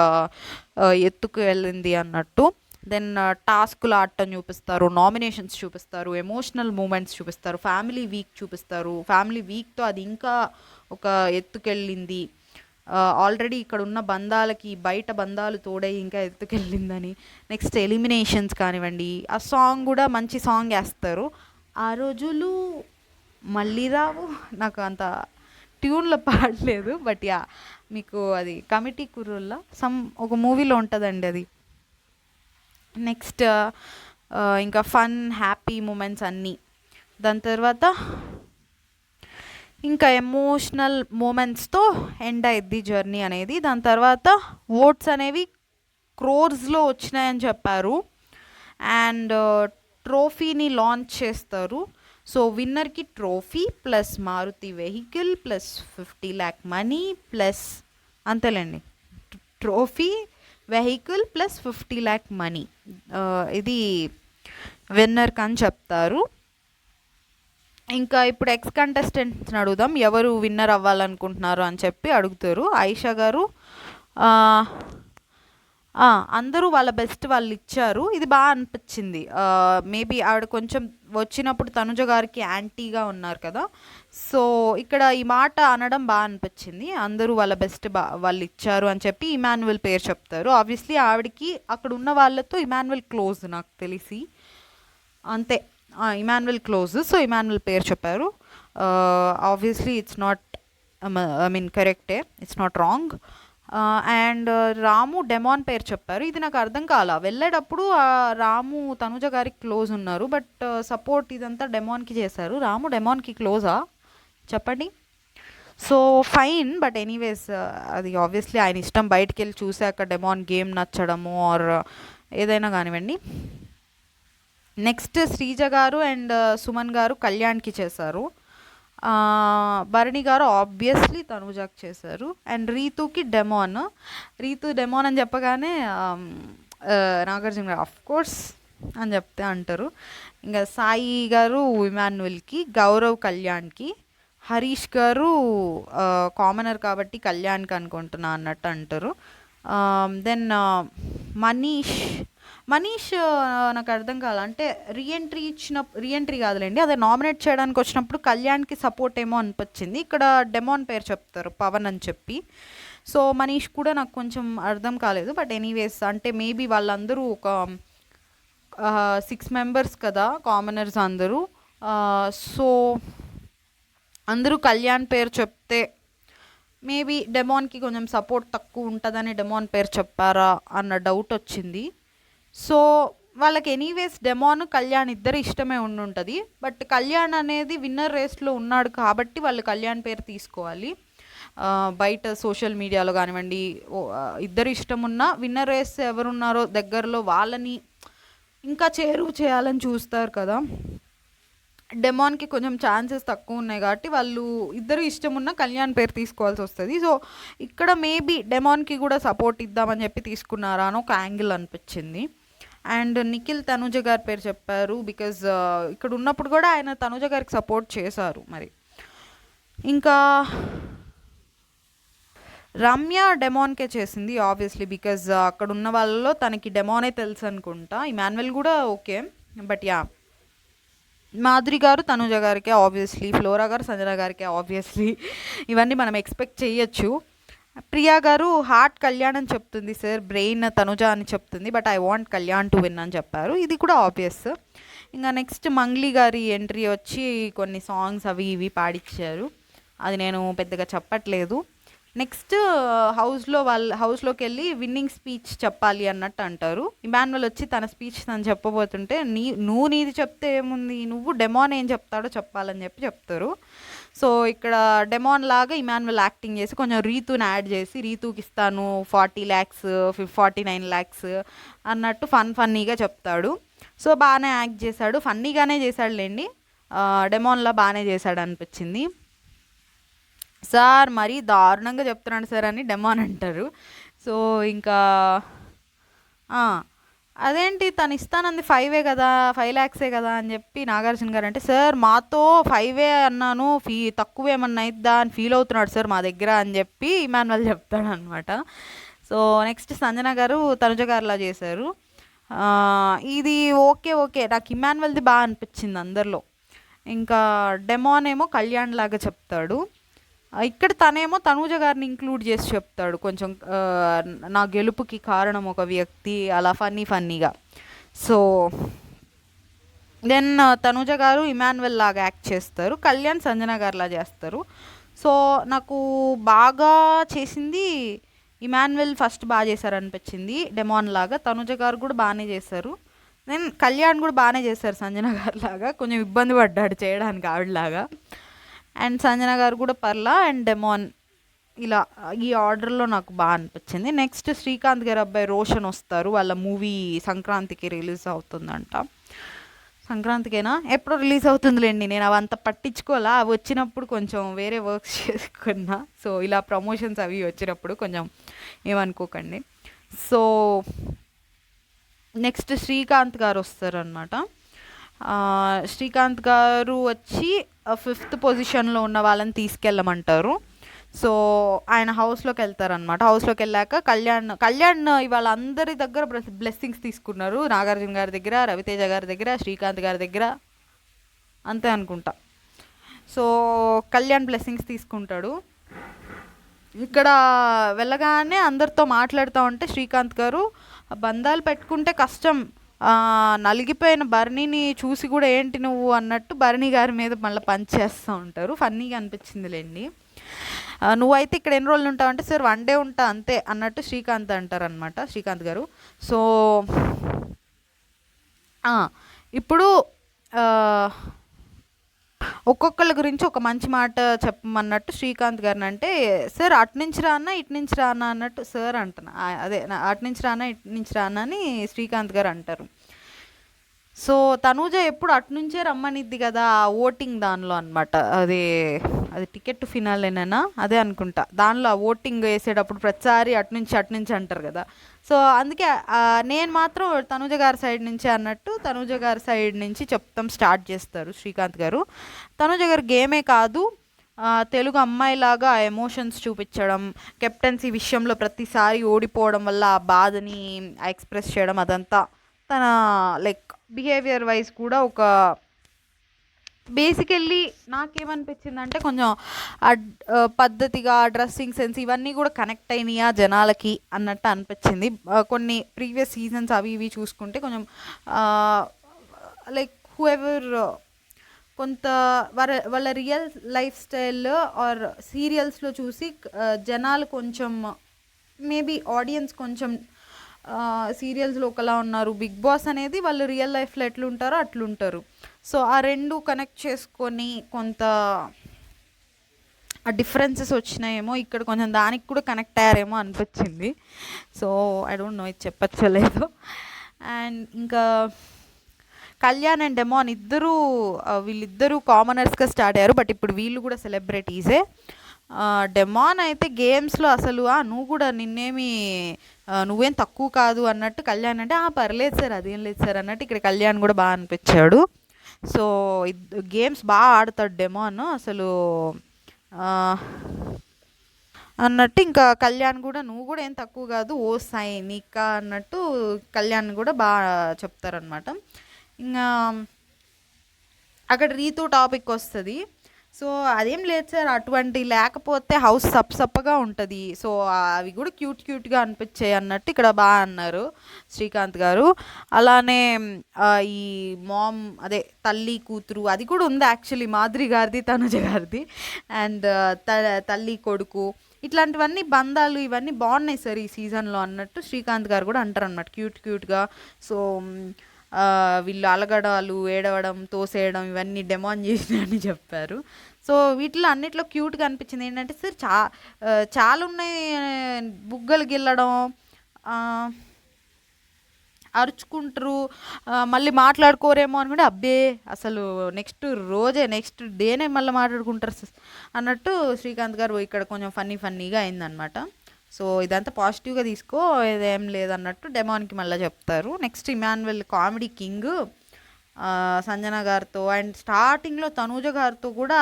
Speaker 1: ఎత్తుకు వెళ్ళింది అన్నట్టు. దెన్ టాస్కులు ఆడటం చూపిస్తారు, నామినేషన్స్ చూపిస్తారు, ఎమోషనల్ మూమెంట్స్ చూపిస్తారు, ఫ్యామిలీ వీక్ చూపిస్తారు. ఫ్యామిలీ వీక్తో అది ఇంకా ఒక ఎత్తుకెళ్ళింది. ఆల్రెడీ ఇక్కడ ఉన్న బంధాలకి బయట బంధాలు తోడై ఇంకా ఎత్తుకెళ్ళిందని. నెక్స్ట్ ఎలిమినేషన్స్ కానివ్వండి, ఆ సాంగ్ కూడా మంచి సాంగ్ వేస్తారు. ఆ రోజులు మళ్ళీ రావు, నాకు అంత ట్యూన్లో పాడలేదు బట్ యా మీకు అది కమిటీ కుర్రోల్లో ఒక మూవీలో ఉంటుందండి అది. నెక్స్ట్ ఇంకా ఫన్ హ్యాపీ మూమెంట్స్ అన్నీ. దాని తర్వాత ఇంకా ఎమోషనల్ మూమెంట్స్తో ఎండ్ అయ్యిద్ది జర్నీ అనేది. దాని తర్వాత ఓట్స్ అనేవి క్రోర్స్లో వచ్చినాయని చెప్పారు. అండ్ ట్రోఫీని లాంచ్ చేస్తారు. సో విన్నర్కి trophy plus Maruti vehicle plus 50 lakh money plus అంతేలేండి, trophy vehicle plus 50 lakh money ఇది విన్నర్కి అని చెప్తారు. ఇంకా ఇప్పుడు ఎక్స్ కంటెస్టెంట్స్ని అడుగుదాం, ఎవరు విన్నర్ అవ్వాలనుకుంటున్నారు అని చెప్పి అడుగుతారు. ఆయిషా గారు అందరూ వాళ్ళ బెస్ట్ వాళ్ళు ఇచ్చారు. ఇది బాగా అనిపించింది. మేబీ ఆవిడ కొంచెం వచ్చినప్పుడు తనుజ గారికి యాంటీగా ఉన్నారు కదా, సో ఇక్కడ ఈ మాట అనడం బాగా అనిపించింది. అందరూ వాళ్ళ బెస్ట్ వాళ్ళు ఇచ్చారు అని చెప్పి ఇమాన్యుల్ పేరు చెప్తారు. ఆబ్వియస్లీ ఆవిడకి అక్కడ ఉన్న వాళ్ళతో ఇమాన్యుల్ క్లోజ్ నాకు తెలిసి, అంతే ఇమాన్యుల్ క్లోజ్. సో ఇమాన్యుల్ పేరు చెప్పారు. Obviously it's not, I mean కరెక్టే, it's not wrong. And Ramu Demon పేరు చెప్పారు. ఇది నాకు అర్థం కాల. వెళ్ళేటప్పుడు రాము తనుజ గారికి క్లోజ్ ఉన్నారు. బట్ సపోర్ట్ ఇదంతా డెమాన్కి చేశారు. రాము డెమాన్కి క్లోజా చెప్పండి. సో ఫైన్, బట్ ఎనీవేస్ అది ఆబ్వియస్లీ ఆయన ఇష్టం. బయటికి వెళ్ళి చూసాక డెమాన్ గేమ్ నచ్చడము ఆర్ ఏదైనా కానివ్వండి. నెక్స్ట్ శ్రీజ గారు అండ్ సుమన్ గారు కళ్యాణ్కి చేశారు. భరణి గారు ఆబ్వియస్లీ తనుజాకి చేశారు. అండ్ రీతుకి డెమాన్. రీతు డెమాన్ అని చెప్పగానే నాగార్జున గారు ఆఫ్ కోర్స్ అని చెప్తే అంటారు. ఇంకా సాయి గారు ఇమాన్యుయల్కి, గౌరవ్ కళ్యాణ్కి, హరీష్ గారు కామనర్ కాబట్టి కళ్యాణ్కి అనుకుంటున్నా అన్నట్టు అంటారు. దెన్ మనీష్ నాకు అర్థం కాదు. అంటే రీఎంట్రీ కాదులేండి, అదే నామినేట్ చేయడానికి వచ్చినప్పుడు కళ్యాణ్కి సపోర్ట్ ఏమో అనిపించింది. ఇక్కడ డెమాన్ పేరు చెప్తారు పవన్ అని చెప్పి. సో మనీష్ కూడా నాకు కొంచెం అర్థం కాలేదు. బట్ ఎనీవేస్ అంటే మేబీ వాళ్ళందరూ ఒక 6 మెంబర్స్ కదా కామనర్స్ అందరూ. సో అందరూ కళ్యాణ్ పేరు చెప్తే మేబీ డెమాన్కి కొంచెం సపోర్ట్ తక్కువ ఉంటుందని డెమాన్ పేరు చెప్పారా అన్న డౌట్ వచ్చింది. సో వాళ్ళకి ఎనీవేస్ డెమాన్ కళ్యాణ్ ఇద్దరు ఇష్టమే ఉండుంటుంది. బట్ కళ్యాణ్ అనేది విన్నర్ రేస్లో ఉన్నాడు కాబట్టి వాళ్ళు కళ్యాణ్ పేరు తీసుకోవాలి. బయట సోషల్ మీడియాలో కానివ్వండి ఇద్దరు ఇష్టం ఉన్న విన్నర్ రేస్ ఎవరున్నారో దగ్గరలో వాళ్ళని ఇంకా చేరువ చేయాలని చూస్తారు కదా. డెమాన్కి కొంచెం ఛాన్సెస్ తక్కువ ఉన్నాయి కాబట్టి వాళ్ళు ఇద్దరు ఇష్టం ఉన్న కళ్యాణ్ పేరు తీసుకోవాల్సి వస్తుంది. సో ఇక్కడ మేబీ డెమాన్కి కూడా సపోర్ట్ ఇద్దామని చెప్పి తీసుకున్నారా అని ఒక యాంగిల్ అనిపించింది. అండ్ నిఖిల్ తనుజ గారి పేరు చెప్పారు. బికాజ్ ఇక్కడ ఉన్నప్పుడు కూడా ఆయన తనుజ గారికి సపోర్ట్ చేశారు. మరి ఇంకా రమ్య డెమాన్కే చేసింది ఆబ్వియస్లీ. బికాజ్ అక్కడ ఉన్న వాళ్ళలో తనకి డెమానే తెలుసు అనుకుంటా. ఇమాన్యుయల్ కూడా ఓకే, బట్ యా మాధురి గారు తనుజ గారికే ఆబ్వియస్లీ, ఫ్లోరా గారు సంజన గారికే ఆబ్వియస్లీ. ఇవన్నీ మనం ఎక్స్పెక్ట్ చేయొచ్చు. ప్రియా గారు హార్ట్ కళ్యాణ్ అని చెప్తుంది సార్, బ్రెయిన్ తనుజ అని చెప్తుంది. But I want Kalyan to win అని చెప్పారు. ఇది కూడా ఆబ్వియస్. ఇంకా నెక్స్ట్ మంగ్లీ గారి ఎంట్రీ వచ్చి కొన్ని సాంగ్స్ అవి ఇవి పాడిచ్చారు. అది నేను పెద్దగా చెప్పట్లేదు. నెక్స్ట్ హౌస్లోకి వెళ్ళి విన్నింగ్ స్పీచ్ చెప్పాలి అన్నట్టు అంటారు. ఇమాన్యుయల్ వచ్చి తన స్పీచ్ తను చెప్పబోతుంటే నువ్వు నీది చెప్తే ఏముంది, నువ్వు డెమాన్ ఏం చెప్తాడో చెప్పాలని చెప్పి చెప్తారు. సో ఇక్కడ డెమాన్ లాగా ఇమాన్యుయల్ యాక్టింగ్ చేసి కొంచెం రీతుని యాడ్ చేసి రీతుకి ఇస్తాను 40 lakhs 49 lakhs అన్నట్టు ఫన్నీగా చెప్తాడు. సో బాగానే యాక్ట్ చేశాడు, ఫన్నీగానే చేశాడులేండి. డెమాన్లా బాగానే చేశాడు అనిపించింది. సార్ మరీ దారుణంగా చెప్తున్నాడు సార్ అని డెమాన్ అంటారు. సో ఇంకా అదేంటి తను ఇస్తానంది 5 కదా 5 lakhs కదా అని చెప్పి నాగార్జున గారు అంటే, సార్ మాతో 5 అన్నాను, తక్కువేమన్నా అయిద్దా అని ఫీల్ అవుతున్నాడు సార్ మా దగ్గర అని చెప్పి ఇమాన్యుయల్ చెప్తాడు అనమాట. సో నెక్స్ట్ సంజన గారు తనుజ గారులా చేశారు. ఇది ఓకే నాకు ఇమాన్యుయల్ది బాగా అనిపించింది అందరిలో. ఇంకా డెమాన్ ఏమో కళ్యాణ్ లాగా చెప్తాడు. ఇక్కడ తనేమో తనూజ గారిని ఇంక్లూడ్ చేసి చెప్తాడు కొంచెం, నా గెలుపుకి కారణం ఒక వ్యక్తి అలా ఫన్నీగా. సో దెన్ తనూజ గారు ఇమాన్యుయల్ లాగా యాక్ట్ చేస్తారు, కళ్యాణ్ సంజన గారిలా చేస్తారు. సో నాకు బాగా చేసింది ఇమాన్యుయల్ ఫస్ట్ బాగా చేశారు అనిపించింది డెమాన్ లాగా. తనూజ గారు కూడా బాగానే చేశారు. దెన్ కళ్యాణ్ కూడా బాగానే చేశారు సంజన గారి లాగా, కొంచెం ఇబ్బంది పడ్డాడు చేయడానికి ఆవిడలాగా. అండ్ సంజన గారు కూడా పర్లా, అండ్ డెమాన్, ఇలా ఈ ఆర్డర్లో నాకు బాగా అనిపించింది. నెక్స్ట్ శ్రీకాంత్ గారి అబ్బాయి రోషన్ వస్తారు. వాళ్ళ మూవీ సంక్రాంతికి రిలీజ్ అవుతుందంట. సంక్రాంతికేనా ఎప్పుడో రిలీజ్ అవుతుందిలేండి, నేను అవంత పట్టించుకోవాలా. అవి వచ్చినప్పుడు కొంచెం వేరే వర్క్స్ చేసుకున్నా. సో ఇలా ప్రమోషన్స్ అవి వచ్చినప్పుడు కొంచెం ఏమనుకోకండి. సో నెక్స్ట్ శ్రీకాంత్ గారు వస్తారనమాట. శ్రీకాంత్ గారు వచ్చి 5th పొజిషన్లో ఉన్న వాళ్ళని తీసుకెళ్ళమంటారు. సో ఆయన హౌస్లోకి వెళ్తారనమాట. హౌస్లోకి వెళ్ళాక కళ్యాణ్ ఇవాళ అందరి దగ్గర బ్లెస్సింగ్స్ తీసుకున్నారు. నాగార్జున గారి దగ్గర, రవితేజ గారి దగ్గర, శ్రీకాంత్ గారి దగ్గర, అంతే అనుకుంటా. సో కళ్యాణ్ బ్లెస్సింగ్స్ తీసుకుంటాడు. ఇక్కడ వెళ్ళగానే అందరితో మాట్లాడుతూ ఉంటే శ్రీకాంత్ గారు, బంధాలు పెట్టుకుంటే కష్టం, నలిగిపోయిన భరణిని చూసి కూడా ఏంటి నువ్వు అన్నట్టు భరణి గారి మీద మళ్ళీ పంచేస్తూ ఉంటారు. ఫన్నీగా అనిపించిందిలేండి. నువ్వైతే ఇక్కడ ఎన్ని రోజులు ఉంటావు అంటే సార్ 1 డే ఉంటా అంతే అన్నట్టు శ్రీకాంత్ అంటారనమాట, శ్రీకాంత్ గారు. సో ఆ, ఇప్పుడు ఆ, ఒక్కొక్కళ్ళ గురించి ఒక మంచి మాట చెప్పమన్నట్టు శ్రీకాంత్ గారిని అంటే, సార్ అటు నుంచి రానా ఇటు నుంచి రానా అన్నట్టు సార్ అంటున్నా, అదే అటు నుంచి రానా ఇటు నుంచి రానా అని శ్రీకాంత్ గారు అంటారు. సో తనూజ ఎప్పుడు అటునుంచే రమ్మనిద్ది కదా ఆ ఓటింగ్ దానిలో అనమాట. అది అది టికెట్ టు ఫినాలేనా అదే అనుకుంటా, దానిలో ఆ ఓటింగ్ వేసేటప్పుడు ప్రతిసారి అటు నుంచి అంటారు కదా. సో అందుకే నేను మాత్రం తనూజ గారి సైడ్ నుంచి అన్నట్టు తనూజ గారి సైడ్ నుంచి చెప్తాం స్టార్ట్ చేస్తారు శ్రీకాంత్ గారు. తనూజ గారు గేమే కాదు, తెలుగు అమ్మాయిలాగా ఆ ఎమోషన్స్ చూపించడం, కెప్టెన్సీ విషయంలో ప్రతిసారి ఓడిపోవడం వల్ల ఆ బాధని ఎక్స్ప్రెస్ చేయడం, అదంతా తన లైక్ బిహేవియర్ వైజ్ కూడా ఒక బేసికల్లీ నాకేమనిపించిందంటే కొంచెం పద్ధతిగా డ్రెస్సింగ్ సెన్స్ ఇవన్నీ కూడా కనెక్ట్ అయినాయా జనాలకి అన్నట్టు అనిపించింది. కొన్ని ప్రీవియస్ సీజన్స్ అవి ఇవి చూసుకుంటే కొంచెం లైక్ హూఎవర్ కొంత వాళ్ళ రియల్ లైఫ్ స్టైల్ ఆర్ సీరియల్స్లో చూసి జనాలు కొంచెం మేబీ ఆడియన్స్ కొంచెం సీరియల్స్లో ఒకలా ఉన్నారు, బిగ్ బాస్ అనేది వాళ్ళు రియల్ లైఫ్లో ఎట్లుంటారో అట్లుంటారు. సో ఆ రెండు కనెక్ట్ చేసుకొని కొంత ఆ డిఫరెన్సెస్ వచ్చినాయేమో ఇక్కడ కొంచెం దానికి కూడా కనెక్ట్ అయ్యారేమో అనిపించింది. సో ఐ డోంట్ నో ఇది చెప్పచ్చో లేదో. అండ్ ఇంకా కళ్యాణ్ అండ్ డెమాన్ వీళ్ళిద్దరూ కామనర్స్గా స్టార్ట్ అయ్యారు, బట్ ఇప్పుడు వీళ్ళు కూడా సెలబ్రిటీసే. డెమాన్ అయితే గేమ్స్లో అసలు నువ్వు కూడా నువ్వేం తక్కువ కాదు అన్నట్టు కళ్యాణ్ అంటే పర్లేదు సార్ అదేం లేదు సార్ అన్నట్టు ఇక్కడ కళ్యాణ్ కూడా బాగా అనిపించాడు. సో గేమ్స్ బాగా ఆడతాడు డెమాన్ అసలు అన్నట్టు, ఇంకా కళ్యాణ్ కూడా నువ్వు కూడా ఏం తక్కువ కాదు ఓ సైనిక అన్నట్టు కళ్యాణ్ కూడా బాగా చెప్తారనమాట. ఇంకా అక్కడ రీతు టాపిక్ వస్తుంది. సో అదేం లేదు సార్ అటువంటి లేకపోతే హౌస్ సప్పగా ఉంటుంది, సో అవి కూడా క్యూట్గా అనిపించాయి అన్నట్టు ఇక్కడ బాగా అన్నారు శ్రీకాంత్ గారు. అలానే ఈ మామ్ అదే తల్లి కూతురు అది కూడా ఉంది యాక్చువల్లీ, మాధురి గారిది తనుజ గారిది. అండ్ తల్లి కొడుకు ఇట్లాంటివన్నీ బంధాలు ఇవన్నీ బాగున్నాయి సార్ ఈ సీజన్లో అన్నట్టు శ్రీకాంత్ గారు కూడా అంటారు అనమాట క్యూట్గా. సో వీళ్ళు అలగడాలు ఏడవడం తోసేయడం ఇవన్నీ డెమాన్ చేసినాయని చెప్పారు. సో వీటిలో అన్నిట్లో క్యూట్గా అనిపించింది ఏంటంటే సార్ చాలా ఉన్నాయి, బుగ్గలు గిల్లడం, అరుచుకుంటారు, మళ్ళీ మాట్లాడుకోరేమో అనుకుంటే అబ్బే అసలు నెక్స్ట్ డేనే మళ్ళీ మాట్లాడుకుంటారు అన్నట్టు శ్రీకాంత్ గారు ఇక్కడ కొంచెం ఫన్నీగా అయిందనమాట. సో ఇదంతా పాజిటివ్గా తీసుకో, ఇదేం లేదన్నట్టు డెమాన్కి మళ్ళీ చెప్తారు. Next Emmanuel comedy king Sanjana గారితో అండ్ స్టార్టింగ్లో తనూజ గారితో కూడా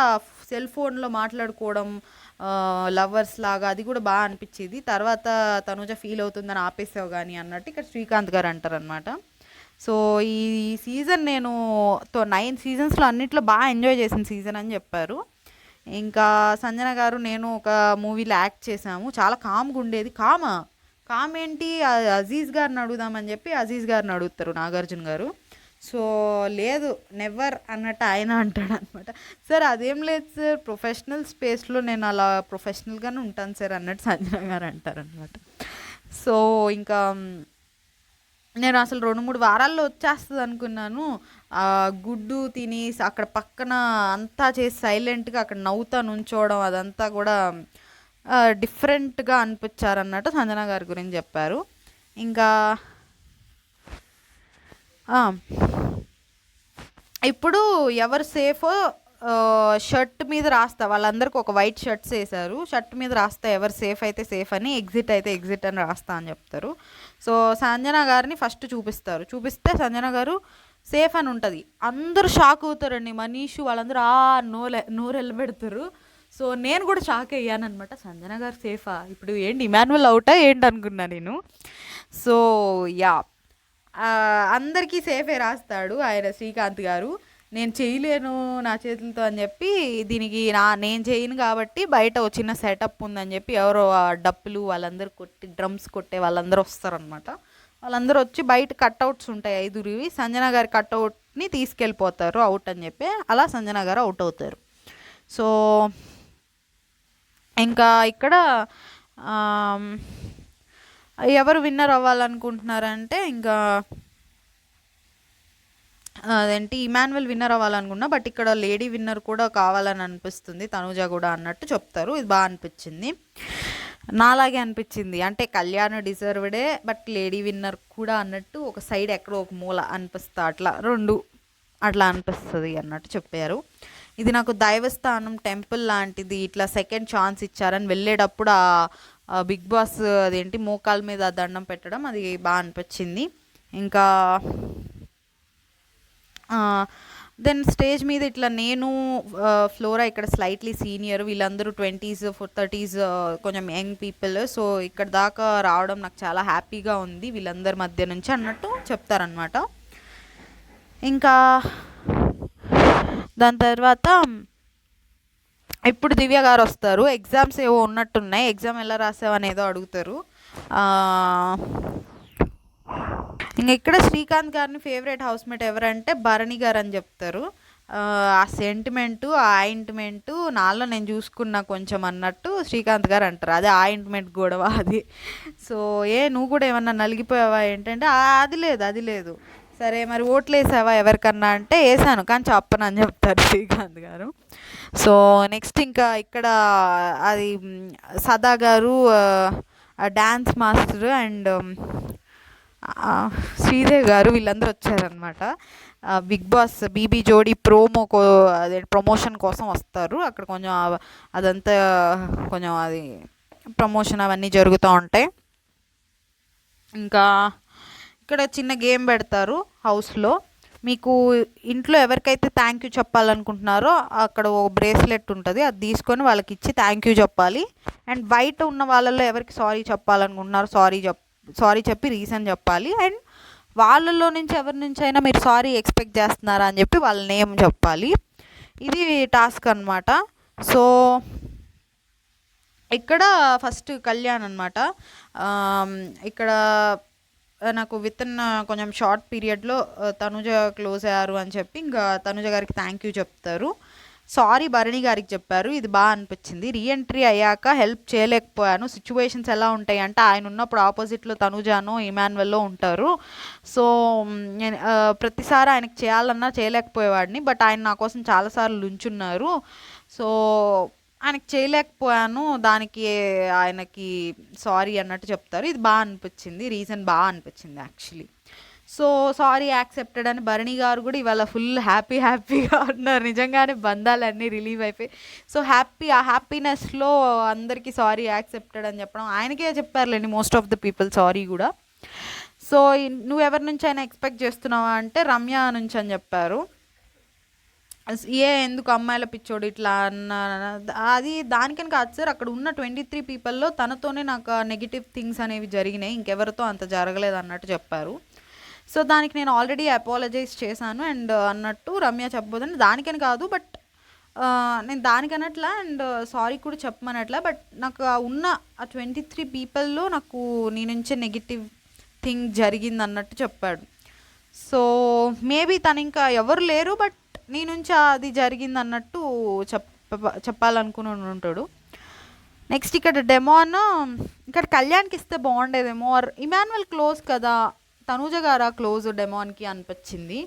Speaker 1: సెల్ ఫోన్లో మాట్లాడుకోవడం లవర్స్ లాగా అది కూడా బాగా అనిపించేది. తర్వాత తనూజ ఫీల్ అవుతుందని ఆపేసావు కానీ అన్నట్టు ఇక్కడ శ్రీకాంత్ గారు అంటారనమాట. సో ఈ సీజన్ నేను 9 సీజన్స్లో అన్నిట్లో బాగా ఎంజాయ్ చేసిన సీజన్ అని చెప్పారు. ఇంకా సంజన గారు నేను ఒక మూవీలో యాక్ట్ చేసాము, చాలా కామ్గా ఉండేది. కామ్ ఏంటి అజీజ్ గారిని అడుగుదామని చెప్పి అజీజ్ గారిని అడుగుతారు నాగార్జున గారు. సో లేదు నెవర్ అన్నట్టు ఆయన అంటాడు అనమాట. సార్ అదేం లేదు సార్ ప్రొఫెషనల్ స్పేస్లో నేను అలా ప్రొఫెషనల్గానే ఉంటాను సార్ అన్నట్టు సంజన గారు అంటారనమాట. సో ఇంకా నేను అసలు 2-3 వారాల్లో వచ్చేస్తుంది అనుకున్నాను, గుడ్డు తిని అక్కడ పక్కన అంతా చేసి సైలెంట్గా అక్కడ నవ్వుతా నుంచోవడం అదంతా కూడా డిఫరెంట్గా అనిపించారన్నట్టు సంజన గారి గురించి చెప్పారు. ఇంకా ఇప్పుడు ఎవరు సేఫో షర్ట్ మీద రాస్తా, వాళ్ళందరికీ ఒక వైట్ షర్ట్స్ వేశారు, షర్ట్ మీద రాస్తా ఎవరు సేఫ్ అయితే సేఫ్ అని, ఎగ్జిట్ అయితే ఎగ్జిట్ అని రాస్తా అని చెప్తారు. సో సంజన గారిని ఫస్ట్ చూపిస్తే సంజన గారు సేఫ్ అని ఉంటుంది, అందరూ షాక్ అవుతారండి, మనీషు వాళ్ళందరూ నోరు వెళ్ళబెడతారు. సో నేను కూడా షాక్ అయ్యాను అనమాట, సంజన గారు సేఫా ఇప్పుడు ఏంటి ఇమాన్యుయల్ అవుటా ఏంటి అనుకున్నా నేను. సో యా అందరికీ సేఫే రాస్తాడు ఆయన శ్రీకాంత్ గారు. నేను చేయలేను నా చేతులతో అని చెప్పి దీనికి నేను చేయను కాబట్టి బయట చిన్న సెటప్ ఉందని చెప్పి ఎవరో డప్పులు వాళ్ళందరూ డ్రమ్స్ కొట్టే వాళ్ళందరూ వస్తారనమాట. వాళ్ళందరూ వచ్చి బయట కట్అవుట్స్ ఉంటాయి 5 సంజన గారి కట్అవుట్ని తీసుకెళ్ళిపోతారు అవుట్ అని చెప్పి, అలా సంజన గారు అవుట్ అవుతారు. సో ఇంకా ఇక్కడ ఆమ్, ఎవరు విన్నర్ అవ్వాలనుకుంటున్నారంటే ఇంకా అదేంటి ఇమాన్యువల్ విన్నర్ అవ్వాలనుకున్నా, బట్ ఇక్కడ లేడీ విన్నర్ కూడా కావాలని అనిపిస్తుంది, తనుజ కూడా అన్నట్టు చెప్తారు. ఇది బాగా అనిపించింది, నాలాగే అనిపించింది. అంటే కళ్యాణ్ డిజర్వ్డే, బట్ లేడీ విన్నర్ కూడా అన్నట్టు ఒక సైడ్ ఎక్కడో ఒక మూల అనిపిస్తా, అట్లా రెండు అట్లా అనిపిస్తుంది అన్నట్టు చెప్పారు. ఇది నాకు దైవస్థానం టెంపుల్ లాంటిది, ఇట్లా సెకండ్ ఛాన్స్ ఇచ్చారని వెళ్ళేటప్పుడు ఆ బిగ్ బాస్ అదేంటి మోకాల మీద దండం పెట్టడం అది బాగా అనిపించింది. ఇంకా దెన్ స్టేజ్ మీద ఇట్లా నేను ఫ్లోరా ఇక్కడ స్లైట్లీ సీనియర్, వీళ్ళందరూ 20s 30s కొంచెం యంగ్ పీపుల్. సో ఇక్కడ దాకా రావడం నాకు చాలా హ్యాపీగా ఉంది వీళ్ళందరి మధ్య నుంచి అన్నట్టు చెప్తారనమాట. ఇంకా దాని తర్వాత ఇప్పుడు దివ్య గారు వస్తారు, ఎగ్జామ్స్ ఏవో ఉన్నట్టున్నాయి, ఎగ్జామ్ ఎలా రాసావు అనేదో అడుగుతారు. ఇంకా ఇక్కడ శ్రీకాంత్ గారిని ఫేవరెట్ హౌస్మేట్ ఎవరంటే భరణి గారు అని చెప్తారు. ఆ సెంటిమెంటు ఆ ఆయింట్మెంటు నాలో నేను చూసుకున్నా కొంచెం అన్నట్టు శ్రీకాంత్ గారు అంటారు. అదే ఆయింట్మెంట్ గొడవ అది. సో నువ్వు కూడా ఏమన్నా నలిగిపోయావా ఏంటంటే అది లేదు. సరే మరి ఓట్లు వేసావా ఎవరికన్నా అంటే వేసాను కానీ చెప్పను అని చెప్తారు శ్రీకాంత్ గారు. సో నెక్స్ట్ ఇంకా ఇక్కడ అది సదా గారు డ్యాన్స్ మాస్టర్ అండ్ శ్రీదేవి గారు వీళ్ళందరూ వచ్చారనమాట. బిగ్ బాస్ బీబీ జోడీ అదే ప్రమోషన్ కోసం వస్తారు. అక్కడ కొంచెం అదంతా కొంచెం అది ప్రమోషన్ అవన్నీ జరుగుతూ ఉంటాయి. ఇంకా ఇక్కడ చిన్న గేమ్ పెడతారు హౌస్లో. మీకు ఇంట్లో ఎవరికైతే థ్యాంక్ యూ చెప్పాలనుకుంటున్నారో అక్కడ ఒక బ్రేస్లెట్ ఉంటుంది, అది తీసుకొని వాళ్ళకి ఇచ్చి థ్యాంక్ యూ చెప్పాలి. అండ్ బయట ఉన్న వాళ్ళల్లో ఎవరికి సారీ చెప్పాలనుకుంటున్నారో సారీ చెప్పి రీజన్ చెప్పాలి. అండ్ వాళ్ళలో నుంచి ఎవరి నుంచి అయినా మీరు సారీ ఎక్స్పెక్ట్ చేస్తున్నారా అని చెప్పి వాళ్ళ నేమ్ చెప్పాలి. ఇది టాస్క్ అనమాట. సో ఇక్కడ ఫస్ట్ కళ్యాణ్ అనమాట. ఇక్కడ నాకు విత్ ఇన్ కొంచెం షార్ట్ పీరియడ్లో తనుజ క్లోజ్ అయ్యారు అని చెప్పి ఇంకా తనుజ గారికి థ్యాంక్ యూ చెప్తారు. సారీ భరణి గారికి చెప్పారు, ఇది బాగా అనిపించింది. రీఎంట్రీ అయ్యాక హెల్ప్ చేయలేకపోయాను, సిచ్యువేషన్స్ ఎలా ఉంటాయి అంటే ఆయన ఉన్నప్పుడు ఆపోజిట్లో తనుజాను ఇమాన్యువల్లో ఉంటారు. సో నేను ప్రతిసారి ఆయనకు చేయాలన్నా చేయలేకపోయేవాడిని, బట్ ఆయన నా కోసం చాలాసార్లు లుంచున్నారు. సో ఆయనకి చేయలేకపోయాను, దానికి ఆయనకి సారీ అన్నట్టు చెప్తారు. ఇది బాగా అనిపించింది, రీజన్ బాగా అనిపించింది యాక్చువల్లీ. సో సారీ యాక్సెప్టెడ్ అని భరణి గారు కూడా ఇవాళ ఫుల్ హ్యాపీగా ఉన్నారు. నిజంగానే బంధాలన్నీ రిలీవ్ అయిపోయి సో ఆ హ్యాపీనెస్లో అందరికీ సారీ యాక్సెప్టెడ్ అని చెప్పడం, ఆయనకే చెప్పారులేండి most of the people sorry కూడా. సో నువ్వు ఎవరి నుంచి అయినా ఎక్స్పెక్ట్ చేస్తున్నావా అంటే రమ్య నుంచి అని చెప్పారు. ఎందుకు అమ్మాయిల పిచ్చోడు ఇట్లా అన్న అది దానికని కాదు సార్, అక్కడ ఉన్న 23 పీపుల్లో తనతోనే నాకు నెగిటివ్ థింగ్స్ అనేవి జరిగినాయి, ఇంకెవరితో అంత జరగలేదు అన్నట్టు చెప్పారు. సో దానికి నేను ఆల్రెడీ అపాలజైజ్ చేశాను అండ్ అన్నట్టు రమ్య చెప్పబోదని, దానికని కాదు బట్ నేను దానికనట్లా అండ్ సారీ కూడా చెప్పమనట్లా, బట్ నాకు ఉన్న ఆ 23 పీపుల్లో నాకు నీ నుంచే నెగిటివ్ థింగ్ జరిగింది అన్నట్టు చెప్పాడు. సో మేబీ తను ఇంకా ఎవరు లేరు బట్ నీ నుంచి అది జరిగింది అన్నట్టు చెప్పాలనుకుని ఉంటాడు. నెక్స్ట్ ఇక్కడ డెమోన్ ఇక్కడ కళ్యాణ్కి ఇస్తే బాగుండేదేమో, ఆర్ ఇమాన్యువల్ క్లోజ్ కదా, తనూజ గారా క్లోజ్ డెమోన్కి అనిపించింది.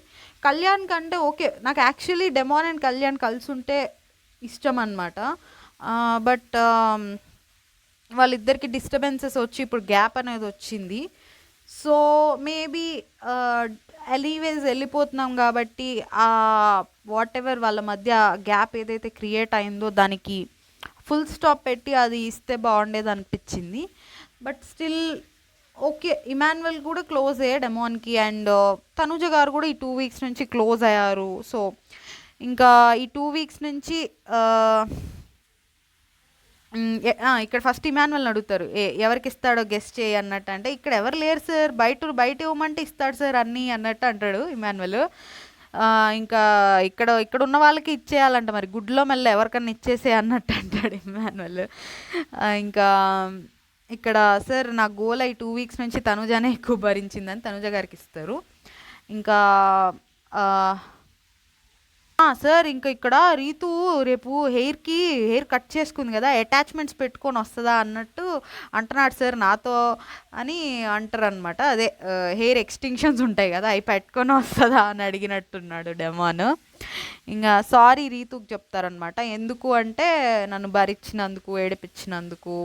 Speaker 1: కళ్యాణ్ కంటే ఓకే, నాకు యాక్చువల్లీ డెమోన్ అండ్ కళ్యాణ్ కలిసి ఉంటే ఇష్టం అనమాట. బట్ వాళ్ళిద్దరికి డిస్టర్బెన్సెస్ వచ్చి ఇప్పుడు గ్యాప్ అనేది వచ్చింది. సో మేబీ ఎలీవేస్ వెళ్ళిపోతున్నాం కాబట్టి వాట్ ఎవర్ వాళ్ళ మధ్య గ్యాప్ ఏదైతే క్రియేట్ అయిందో దానికి ఫుల్ స్టాప్ పెట్టి అది ఇస్తే బాగుండేది అనిపించింది. బట్ స్టిల్ ఓకే, ఇమాన్యువల్ కూడా క్లోజ్ అయ్యే డెమోన్కి అండ్ తనుజ గారు కూడా ఈ 2 వీక్స్ నుంచి క్లోజ్ అయ్యారు. సో ఇంకా ఈ 2 వీక్స్ నుంచి ఇక్కడ ఫస్ట్ ఇమాన్యువల్ని అడుగుతారు ఎవరికి ఇస్తాడో గెస్ట్ చేయి అన్నట్టు, అంటే ఇక్కడ ఎవరు లేరు సార్, బయట ఇవ్వమంటే ఇస్తాడు సార్ అన్నీ అన్నట్టు అంటాడు ఇమాన్యువల్. ఇంకా ఇక్కడ ఉన్న వాళ్ళకి ఇచ్చేయాలంట, మరి గుడ్లో మళ్ళీ ఎవరికన్నా ఇచ్చేసే అన్నట్టు అంటాడు ఇమాన్యువల్. ఇంకా ఇక్కడ సార్ నా గోల్ అయి 2 వీక్స్ నుంచి తనుజానే ఎక్కువ భరించిందని తనుజ గారికి ఇస్తారు. ఇంకా సార్ ఇంకా ఇక్కడ రీతు రేపు హెయిర్ కట్ చేసుకుంది కదా, అటాచ్మెంట్స్ పెట్టుకొని వస్తుందా అన్నట్టు అంటున్నాడు సార్ నాతో అని అంటారనమాట. అదే హెయిర్ ఎక్స్టెన్షన్స్ ఉంటాయి కదా, అవి పెట్టుకొని వస్తుందా అని అడిగినట్టున్నాడు డెమాన్. ఇంకా సారీ రీతుకు చెప్తారనమాట. ఎందుకు అంటే నన్ను భరించినందుకు, ఏడిపించినందుకు.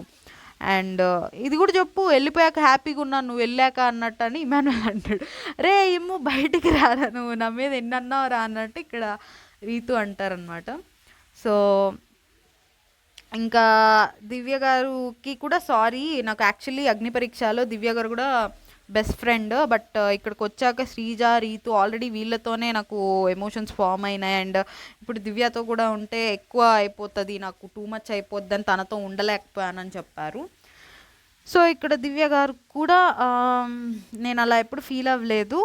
Speaker 1: అండ్ ఇది కూడా చెప్పు, వెళ్ళిపోయాక హ్యాపీగా ఉన్నాను నువ్వు వెళ్ళాక అన్నట్టు అని ఇమానుయల్ అంటాడు. రే ఏమో బయటికి రారా, నువ్వు నా మీద ఎన్ని అన్నావురా అన్నట్టు ఇక్కడ రీతు అంటారనమాట. సో ఇంకా దివ్య గారికి కూడా సారీ, నాకు యాక్చువల్లీ అగ్ని పరీక్షలో దివ్య గారు కూడా బెస్ట్ ఫ్రెండ్, బట్ ఇక్కడికి వచ్చాక శ్రీజ రీతు ఆల్రెడీ వీళ్ళతోనే నాకు ఎమోషన్స్ ఫామ్ అయినాయి. అండ్ ఇప్పుడు దివ్యతో కూడా ఉంటే ఎక్కువ అయిపోతుంది, నాకు టూ మచ్ అయిపోద్ది అని తనతో ఉండలేకపోయానని చెప్పారు. సో ఇక్కడ దివ్య గారు కూడా నేను అలా ఎప్పుడు ఫీల్ అవ్వలేదు,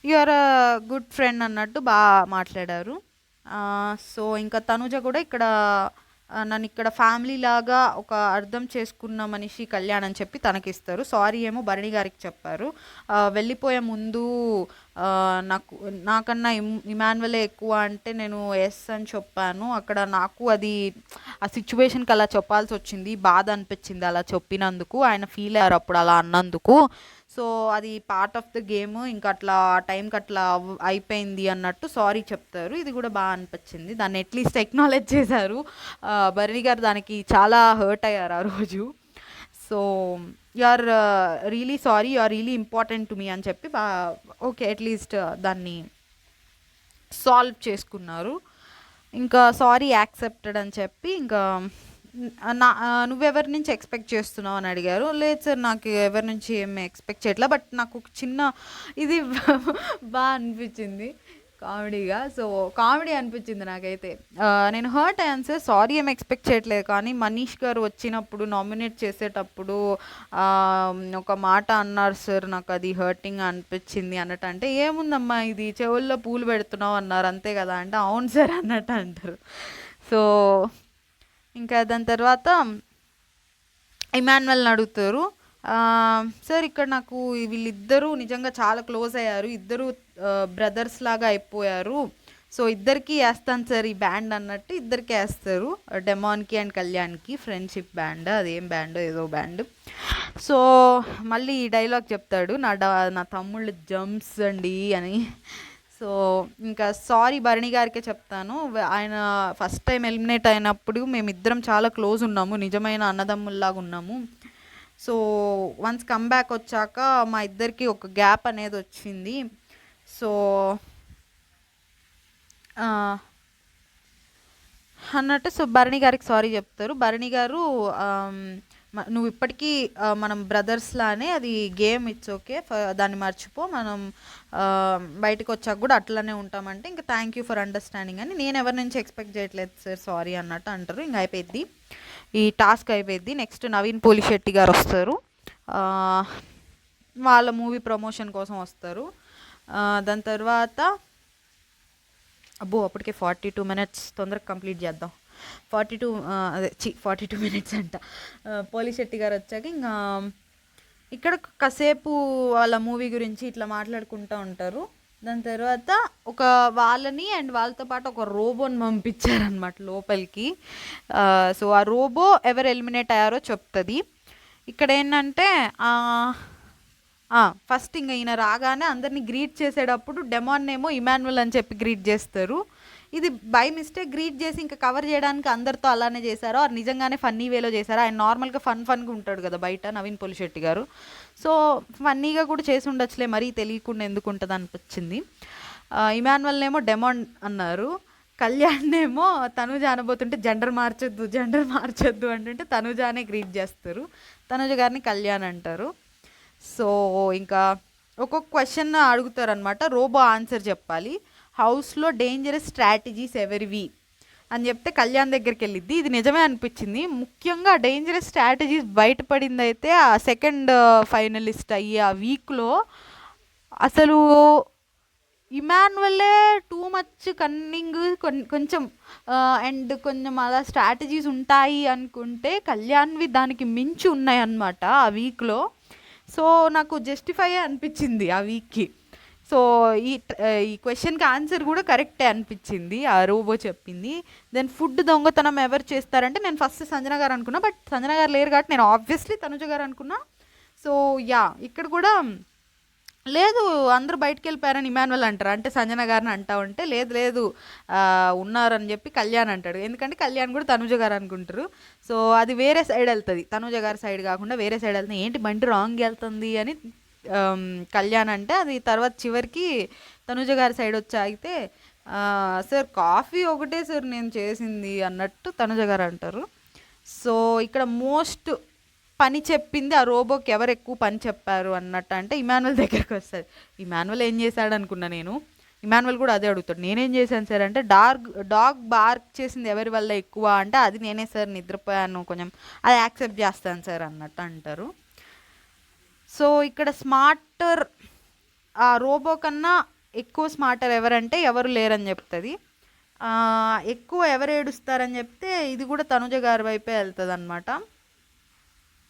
Speaker 1: you are a good friend అన్నట్టు బాగా మాట్లాడారు. సో ఇంకా తనుజ కూడా ఇక్కడ నన్ను ఇక్కడ ఫ్యామిలీ లాగా ఒక అర్థం చేసుకున్న మనిషి కళ్యాణ్ అని చెప్పి తనకిస్తారు. సారీ ఏమో భరణి గారికి చెప్పారు. వెళ్ళిపోయే ముందు నాకన్నా ఇమాన్యువలే ఎక్కువ అంటే నేను ఎస్ అని చెప్పాను. అక్కడ నాకు అది ఆ సిచ్యువేషన్కి అలా చెప్పాల్సి వచ్చింది, బాధ అనిపించింది అలా చెప్పినందుకు. ఆయన ఫీల్ అయ్యారు అప్పుడు అలా అన్నందుకు. సో అది పార్ట్ ఆఫ్ ద గేమ్, ఇంకా అట్లా టైంకి అట్లా అయిపోయింది అన్నట్టు సారీ చెప్తారు. ఇది కూడా బాగా అనిపించింది, దాన్ని అట్లీస్ట్ ఎక్నాలెడ్జ్ చేశారు. భరణి గారు దానికి చాలా హర్ట్ అయ్యారు ఆ రోజు. So you are really sorry, you are really important to me అని చెప్పి ఓకే అట్లీస్ట్ దాన్ని సాల్వ్ చేసుకున్నారు. ఇంకా సారీ యాక్సెప్టెడ్ అని చెప్పి ఇంకా నువ్వెవరి నుంచి ఎక్స్పెక్ట్ చేస్తున్నావు అని అడిగారు. లేదు సార్ నాకు ఎవరి నుంచి ఏమి ఎక్స్పెక్ట్ చేయట్లా, బట్ నాకు ఒక చిన్న ఇది బాగా అనిపించింది కామెడీగా. సో కామెడీ అనిపించింది నాకైతే. నేను హర్ట్ అయ్యాను సార్, సారీ ఏమి ఎక్స్పెక్ట్ చేయట్లేదు, కానీ మనీష్ గారు వచ్చినప్పుడు నామినేట్ చేసేటప్పుడు ఒక మాట అన్నారు సార్, నాకు అది హర్టింగ్ అనిపించింది అన్నట్టు. అంటే ఏముందమ్మా ఇది చెవుల్లో పూలు పెడుతున్నావు అన్నారు అంతే కదా అంటే అవును సార్ అన్నట్టు అంటారు. సో ఇంకా దాని తర్వాత ఇమాన్యుయల్ని అడుగుతారు, సార్ ఇక్కడ నాకు వీళ్ళిద్దరూ నిజంగా చాలా క్లోజ్ అయ్యారు, ఇద్దరు బ్రదర్స్ లాగా అయిపోయారు, సో ఇద్దరికి వేస్తాను సార్ ఈ బ్యాండ్ అన్నట్టు ఇద్దరికి వేస్తారు, డెమాన్కి అండ్ కళ్యాణ్కి ఫ్రెండ్షిప్ బ్యాండ్, అదేం బ్యాండ్ ఏదో బ్యాండ్. సో మళ్ళీ ఈ డైలాగ్ చెప్తాడు, నా తమ్ముళ్ళు జంప్స్ అండి అని. సో ఇంకా సారీ భరణి గారికే చెప్తాను, ఆయన ఫస్ట్ టైం ఎలిమినేట్ అయినప్పుడు మేమిద్దరం చాలా క్లోజ్ ఉన్నాము, నిజమైన అన్నదమ్ముల్లాగా ఉన్నాము. సో వన్స్ కమ్బ్యాక్ వచ్చాక మా ఇద్దరికి ఒక గ్యాప్ అనేది వచ్చింది. సో అన్నట్టు సో భరణి గారికి సారీ చెప్తారు. భరణి గారు నువ్వు ఇప్పటికీ మనం బ్రదర్స్లానే, అది గేమ్, ఇట్స్ ఓకే, దాన్ని మర్చిపో, మనం బయటకు వచ్చాక కూడా అట్లనే ఉంటామంటే ఇంకా థ్యాంక్ యూ ఫర్ అండర్స్టాండింగ్ అని, నేను ఎవరి నుంచి ఎక్స్పెక్ట్ చేయట్లేదు సార్ సారీ అన్నట్టు అంటారు. ఇంకా అయిపోయింది ఈ టాస్క్ అయిపోయింది. నెక్స్ట్ నవీన్ పోలిశెట్టి గారు వస్తారు, వాళ్ళ మూవీ ప్రమోషన్ కోసం వస్తారు. దాని తర్వాత అప్పటికే 42 minutes, తొందరగా కంప్లీట్ చేద్దాం. 42 minutes అంట. పోలిశెట్టి గారు వచ్చాక ఇంకా ఇక్కడ కాసేపు వాళ్ళ మూవీ గురించి ఇట్లా మాట్లాడుకుంటూ ఉంటారు. దాని తర్వాత ఒక వాళ్ళని అండ్ వాళ్ళతో పాటు ఒక రోబోని పంపించారనమాట లోపలికి. సో ఆ రోబో ఎవరు ఎలిమినేట్ అయ్యారో చెప్తుంది. ఇక్కడ ఏంటంటే ఫస్ట్ ఇంకా ఈయన రాగానే అందరినీ గ్రీట్ చేసేటప్పుడు డెమాన్ ఏమో ఇమాన్యుయల్ అని చెప్పి గ్రీట్ చేస్తారు. ఇది బై మిస్టేక్ గ్రీట్ చేసి ఇంకా కవర్ చేయడానికి అందరితో అలానే చేశారో, అది నిజంగానే ఫన్నీ వేలో చేశారో. ఆయన నార్మల్గా ఫన్గా ఉంటాడు కదా బయట నవీన్ పోలిశెట్టి గారు, సో ఫన్నీగా కూడా చేసి ఉండొచ్చులే, మరీ తెలియకుండా ఎందుకు ఉంటుంది అనిపించింది. ఇమాన్యుయల్ ఏమో డెమాన్ అన్నారు, కళ్యాణ్ ఏమో తనుజ అనబోతుంటే జెండర్ మార్చొద్దు అంటుంటే తనుజానే గ్రీట్ చేస్తారు, తనుజ గారిని కళ్యాణ్ అంటారు. సో ఇంకా ఒక్కొక్క క్వశ్చన్ అడుగుతారనమాట, రోబో ఆన్సర్ చెప్పాలి. హౌస్లో డేంజరస్ స్ట్రాటజీస్ ఎవరివి అని చెప్తే కళ్యాణ్ దగ్గరికి వెళ్ళిద్ది. ఇది నిజమే అనిపించింది. ముఖ్యంగా డేంజరస్ స్ట్రాటజీస్ బయటపడింది అయితే ఆ సెకండ్ ఫైనలిస్ట్ అయ్యి ఆ వీక్లో అసలు ఇమాన్యుయలే టూ మచ్ కన్నింగ్ కొంచెం అండ్ కొంచెం అలా స్ట్రాటజీస్ ఉంటాయి అనుకుంటే కళ్యాణ్వి దానికి మించి ఉన్నాయి అన్నమాట ఆ వీక్లో. సో నాకు జస్టిఫై అనిపించింది ఆ వీక్కి. సో ఈ క్వశ్చన్కి ఆన్సర్ కూడా కరెక్టే అనిపించింది ఆ రోబో చెప్పింది. దెన్ ఫుడ్ దొంగతనం ఎవరు చేస్తారంటే నేను ఫస్ట్ సంజన గారు అనుకున్నా, బట్ సంజన గారు లేరు కాబట్టి నేను ఆబ్వియస్లీ తనుజ గారు అనుకున్నా. సో యా, ఇక్కడ కూడా లేదు అందరూ బయటికి వెళ్ళిపోయారని ఇమాన్యువల్ అంటారు, అంటే సంజన గారిని అంటా ఉంటే లేదు లేదు ఉన్నారని చెప్పి కళ్యాణ్ అంటాడు. ఎందుకంటే కళ్యాణ్ కూడా తనుజ గారు అనుకుంటారు. సో అది వేరే సైడ్ వెళ్తుంది, తనుజ గారి సైడ్ కాకుండా వేరే సైడ్ వెళ్తుంది. ఏంటి బండి రాంగ్ వెళ్తుంది అని కళ్యాణ్ అంటే, అది తర్వాత చివరికి తనుజ గారి సైడ్ వచ్చి ఆగితే సార్ కాఫీ ఒకటే సార్ నేను చేసింది అన్నట్టు తనుజ గారు అంటారు. సో ఇక్కడ మోస్ట్ పని చెప్పింది ఆ రోబోకి ఎవరు ఎక్కువ పని చెప్పారు అన్నట్టు అంటే ఇమాన్యువల్ దగ్గరికి వస్తుంది. ఇమాన్యువల్ ఏం చేశాడు అనుకున్నా నేను, ఇమాన్యువల్ కూడా అదే అడుగుతాడు, నేనేం చేశాను సార్ అంటే డాగ్ బార్క్ చేసింది ఎవరి వల్ల ఎక్కువ అంటే అది నేనే సార్, నిద్రపోయాను కొంచెం, అది యాక్సెప్ట్ చేస్తాను సార్ అన్నట్టు అంటారు. సో ఇక్కడ స్మార్టర్ ఆ రోబో కన్నా ఎక్కువ స్మార్టర్ ఎవరంటే ఎవరు లేరని చెప్తుంది. ఎక్కువ ఎవరు ఏడుస్తారని చెప్తే ఇది కూడా తనుజ గారి వైపే వెళ్తుంది అనమాట.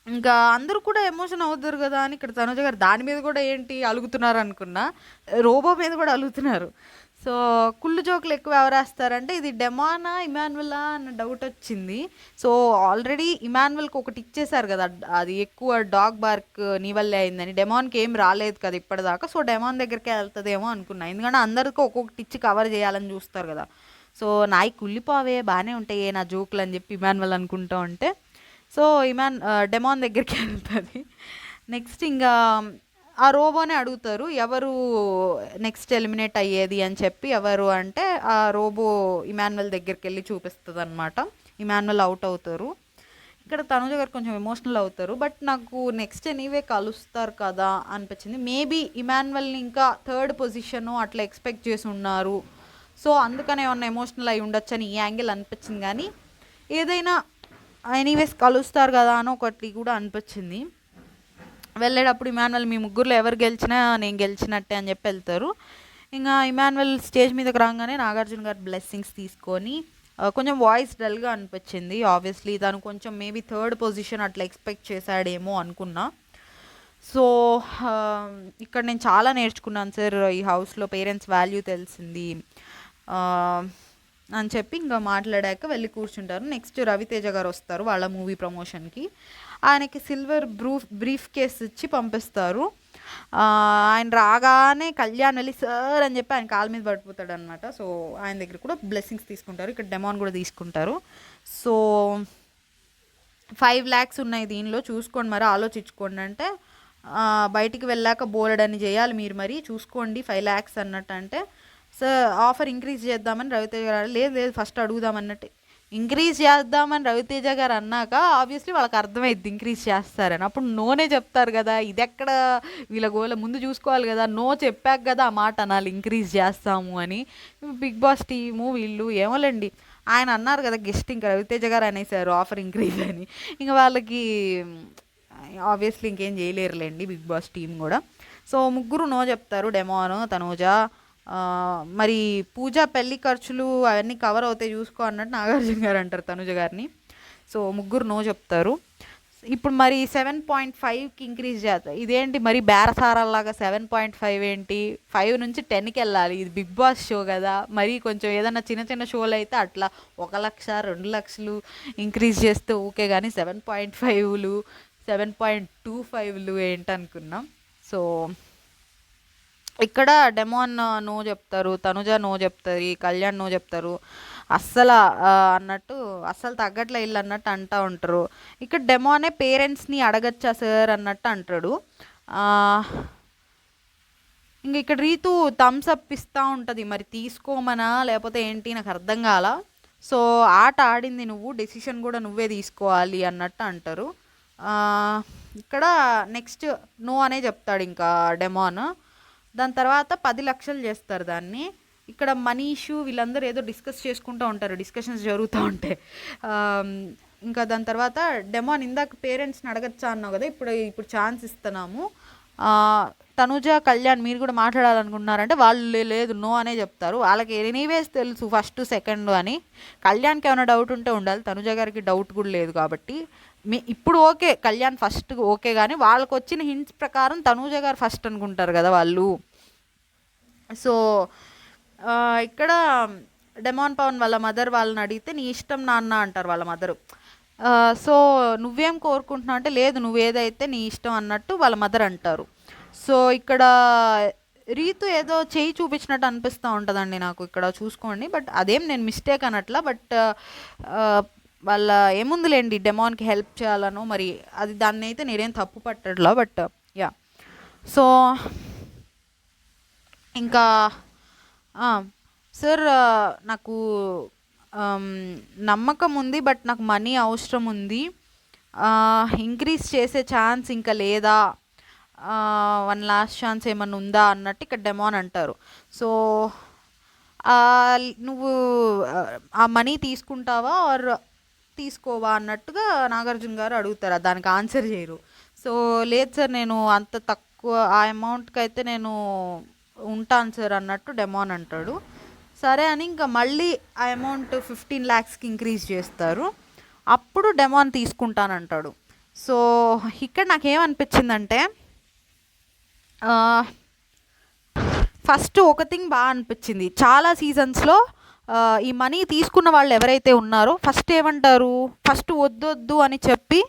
Speaker 1: ఇంకా అందరూ కూడా ఎమోషన్ అవుతారు కదా అని ఇక్కడ తనుజ గారు దాని మీద కూడా ఏంటి అలుగుతున్నారు అనుకున్నా, రోబో మీద కూడా అలుగుతున్నారు. సో కుళ్ళు జోకులు ఎక్కువ ఎవరు వేస్తారంటే ఇది డెమానా ఇమాన్యువలా అన్న డౌట్ వచ్చింది. సో ఆల్రెడీ ఇమాన్యువల్కి ఒకటి ఇచ్చేసారు కదా, అది ఎక్కువ డాగ్ బార్క్ నీ వల్లే అయిందని. డెమాన్కి ఏం రాలేదు కదా ఇప్పటిదాకా, సో డెమాన్ దగ్గరికే వెళ్తుందేమో అనుకున్నా, ఎందుకంటే అందరికీ ఒక్కొక్కటి ఇచ్చి కవర్ చేయాలని చూస్తారు కదా. సో నాయి కుళ్ళిపోవే బాగానే ఉంటాయి నా జోకులు అని చెప్పి ఇమాన్యువల్ అనుకుంటా ఉంటే, సో డెమాన్ దగ్గరికి వెళ్తుంది. నెక్స్ట్ ఇంకా ఆ రోబోనే అడుగుతారు ఎవరు నెక్స్ట్ ఎలిమినేట్ అయ్యేది అని చెప్పి, ఎవరు అంటే ఆ రోబో ఇమాన్యువల్ దగ్గరికి వెళ్ళి చూపిస్తుంది అనమాట. ఇమాన్యువల్ అవుట్ అవుతారు. ఇక్కడ తనుజ గారు కొంచెం ఎమోషనల్ అవుతారు, బట్ నాకు నెక్స్ట్ ఎనీవే కలుస్తారు కదా అనిపించింది. మేబీ ఇమాన్యువల్ని ఇంకా థర్డ్ పొజిషన్ అట్లా ఎక్స్పెక్ట్ చేసి ఉన్నారు, సో అందుకనే ఏమన్నా ఎమోషనల్ అయి ఉండొచ్చు అని ఈ యాంగిల్ అనిపించింది. కానీ ఏదైనా ఎనీవేస్ కలుస్తారు కదా అని ఒకటి కూడా అనిపించింది. వెళ్ళేటప్పుడు ఇమాన్యువల్ మీ ముగ్గురులో ఎవరు గెలిచినా నేను గెలిచినట్టే అని చెప్పి వెళ్తారు. ఇంకా ఇమాన్యువల్ స్టేజ్ మీదకి రాగానే నాగార్జున గారు బ్లెస్సింగ్స్ తీసుకొని కొంచెం వాయిస్ డల్గా అనిపించింది. ఆబ్వియస్లీ తను కొంచెం మేబీ థర్డ్ పొజిషన్ అట్లా ఎక్స్పెక్ట్ చేశాడేమో అనుకున్నా. సో ఇక్కడ నేను చాలా నేర్చుకున్నాను సార్, ఈ హౌస్లో పేరెంట్స్ వాల్యూ తెలిసింది అని చెప్పి ఇంకా మాట్లాడాక వెళ్ళి కూర్చుంటారు. నెక్స్ట్ రవితేజ గారు వస్తారు వాళ్ళ మూవీ ప్రమోషన్కి. ఆయనకి సిల్వర్ బ్రీఫ్ కేస్ ఇచ్చి పంపిస్తారు. ఆయన రాగానే కళ్యాణ్ వెళ్ళి సార్ అని చెప్పి ఆయన కాళ్ళ మీద పడిపోతాడు అనమాట. సో ఆయన దగ్గర కూడా బ్లెస్సింగ్స్ తీసుకుంటారు, ఇక్కడ డెమాన్ కూడా తీసుకుంటారు. సో 5 lakhs ఉన్నాయి దీనిలో చూసుకోండి మరి ఆలోచించుకోండి అంటే, బయటికి వెళ్ళాక బోలెడని చేయాలి మీరు మరి చూసుకోండి 5 lakhs అన్నట్టు అంటే, సార్ ఆఫర్ ఇంక్రీజ్ చేద్దామని రవితేజ గారు లేదు లేదు ఫస్ట్ అడుగుదామన్నట్టు. ఇంక్రీజ్ చేద్దామని రవితేజ గారు అన్నాక ఆబ్వియస్లీ వాళ్ళకి అర్థమైద్ది ఇంక్రీజ్ చేస్తారని, అప్పుడు నోనే చెప్తారు కదా. ఇది ఎక్కడ వీళ్ళ గోల ముందు చూసుకోవాలి కదా, నో చెప్పాక కదా ఆ మాట అనాలి ఇంక్రీజ్ చేస్తాము అని. బిగ్ బాస్ టీము వీళ్ళు ఏమోలేండి, ఆయన అన్నారు కదా గెస్ట్, ఇంకా రవితేజ గారు అనేసారు ఆఫర్ ఇంక్రీజ్ అని, ఇంకా వాళ్ళకి ఆబ్వియస్లీ ఇంకేం చేయలేరులేండి బిగ్ బాస్ టీం కూడా. సో ముగ్గురు నో చెప్తారు, డెమాన్ తనూజ. మరి పూజ పెళ్లి ఖర్చులు అవన్నీ కవర్ అవుతాయి చూసుకో అన్నట్టు నాగార్జున గారు అంటారు తనుజ గారిని. సో ముగ్గురు నో చెప్తారు. ఇప్పుడు మరి 7.5కి ఇంక్రీజ్ చేస్తారు, ఇదేంటి మరి బేరసారాల్లాగా 7.5 ఏంటి, 5 నుంచి 10కి వెళ్ళాలి, ఇది బిగ్ బాస్ షో కదా. మరి కొంచెం ఏదన్నా చిన్న చిన్న షోలు అయితే అట్లా 1 లక్ష 2 లక్షలు ఇంక్రీజ్ చేస్తే ఓకే, కానీ 7.5లు 7.25లు ఏంటనుకున్నాం. సో ఇక్కడ డెమాన్ నో చెప్తారు, తనుజ నో చెప్తుంది, కళ్యాణ్ నో చెప్తారు. అస్సలు అన్నట్టు అస్సలు తగ్గట్లే ఇల్లు అన్నట్టు అంటూ ఉంటారు. ఇక్కడ డెమానే పేరెంట్స్ని అడగచ్చా సార్ అన్నట్టు అంటాడు. ఇంక ఇక్కడ రీతు థమ్స్ అప్ ఇస్తూ ఉంటుంది, మరి తీసుకోమనా లేకపోతే ఏంటి నాకు అర్థం కాల. సో ఆట ఆడింది నువ్వు, డెసిషన్ కూడా నువ్వే తీసుకోవాలి అన్నట్టు అంటారు. ఇక్కడ నెక్స్ట్ నో అనే చెప్తాడు ఇంకా డెమాన్. దాని తర్వాత 10 లక్షలు చేస్తారు దాన్ని. ఇక్కడ మనీషు వీళ్ళందరూ ఏదో డిస్కస్ చేసుకుంటూ ఉంటారు, డిస్కషన్స్ జరుగుతూ ఉంటాయి. ఇంకా దాని తర్వాత డెమాన్ ఇందాక పేరెంట్స్ని అడగచ్చా అన్నావు కదా, ఇప్పుడు ఛాన్స్ ఇస్తున్నాము, తనుజ కళ్యాణ్ మీరు కూడా మాట్లాడాలనుకుంటున్నారంటే వాళ్ళు లేదు నో అనే చెప్తారు. వాళ్ళకి ఎనీవేస్ తెలుసు ఫస్ట్ సెకండ్ అని. కళ్యాణ్కి ఏమైనా డౌట్ ఉంటే ఉండాలి, తనుజ గారికి డౌట్ కూడా లేదు కాబట్టి ఇప్పుడు ఓకే కళ్యాణ్ ఫస్ట్ ఓకే, కానీ వాళ్ళకి వచ్చిన హింట్స్ ప్రకారం తనూజ గారు ఫస్ట్ అనుకుంటారు కదా వాళ్ళు. సో ఇక్కడ డెమాన్ పవన్ వాళ్ళ మదర్ వాళ్ళని అడిగితే నీ ఇష్టం నాన్న అంటారు వాళ్ళ మదరు. సో నువ్వేం కోరుకుంటున్నావు అంటే లేదు నువ్వు ఏదైతే నీ ఇష్టం అన్నట్టు వాళ్ళ మదర్ అంటారు. సో ఇక్కడ రీతు ఏదో చేయి చూపించినట్టు అనిపిస్తూ ఉంటుందండి నాకు ఇక్కడ చూసుకోండి. బట్ అదేం నేను మిస్టేక్ అనట్లా. బట్ వాళ్ళ ఏముందిలేండి డెమాన్కి హెల్ప్ చేయాలను మరి అది దాన్ని అయితే నేనేం తప్పు పట్టట్లా. బట్ యా సో ఇంకా సార్ నాకు నమ్మకం ఉంది బట్ నాకు మనీ అవసరం ఉంది, ఇంక్రీజ్ చేసే ఛాన్స్ ఇంకా లేదా, వన్ లాస్ట్ ఛాన్స్ ఏమన్నా ఉందా అన్నట్టు ఇక్కడ డెమాన్ అంటారు. సో నువ్వు ఆ మనీ తీసుకుంటావా ఆర్ తీసుకోవా అన్నట్టుగా నాగార్జున గారు అడుగుతారు. దానికి ఆన్సర్ చేయరు. సో లేదు సార్ నేను అంత తక్కువ ఆ అమౌంట్కి అయితే నేను ఉంటాను సార్ అన్నట్టు డెమాన్ అంటాడు. సరే అని ఇంకా మళ్ళీ ఆ అమౌంట్ 15 lakhsకి ఇంక్రీజ్ చేస్తారు. అప్పుడు డెమాన్ తీసుకుంటానంటాడు. సో ఇక్కడ నాకేమనిపించిందంటే ఫస్ట్ ఒక థింగ్ బాగా అనిపించింది. చాలా సీజన్స్లో ఈ మనీ తీసుకున్న వాళ్ళు ఎవరైతే ఉన్నారో ఫస్ట్ ఏమంటారు, ఫస్ట్ వద్దొద్దు అని చెప్పి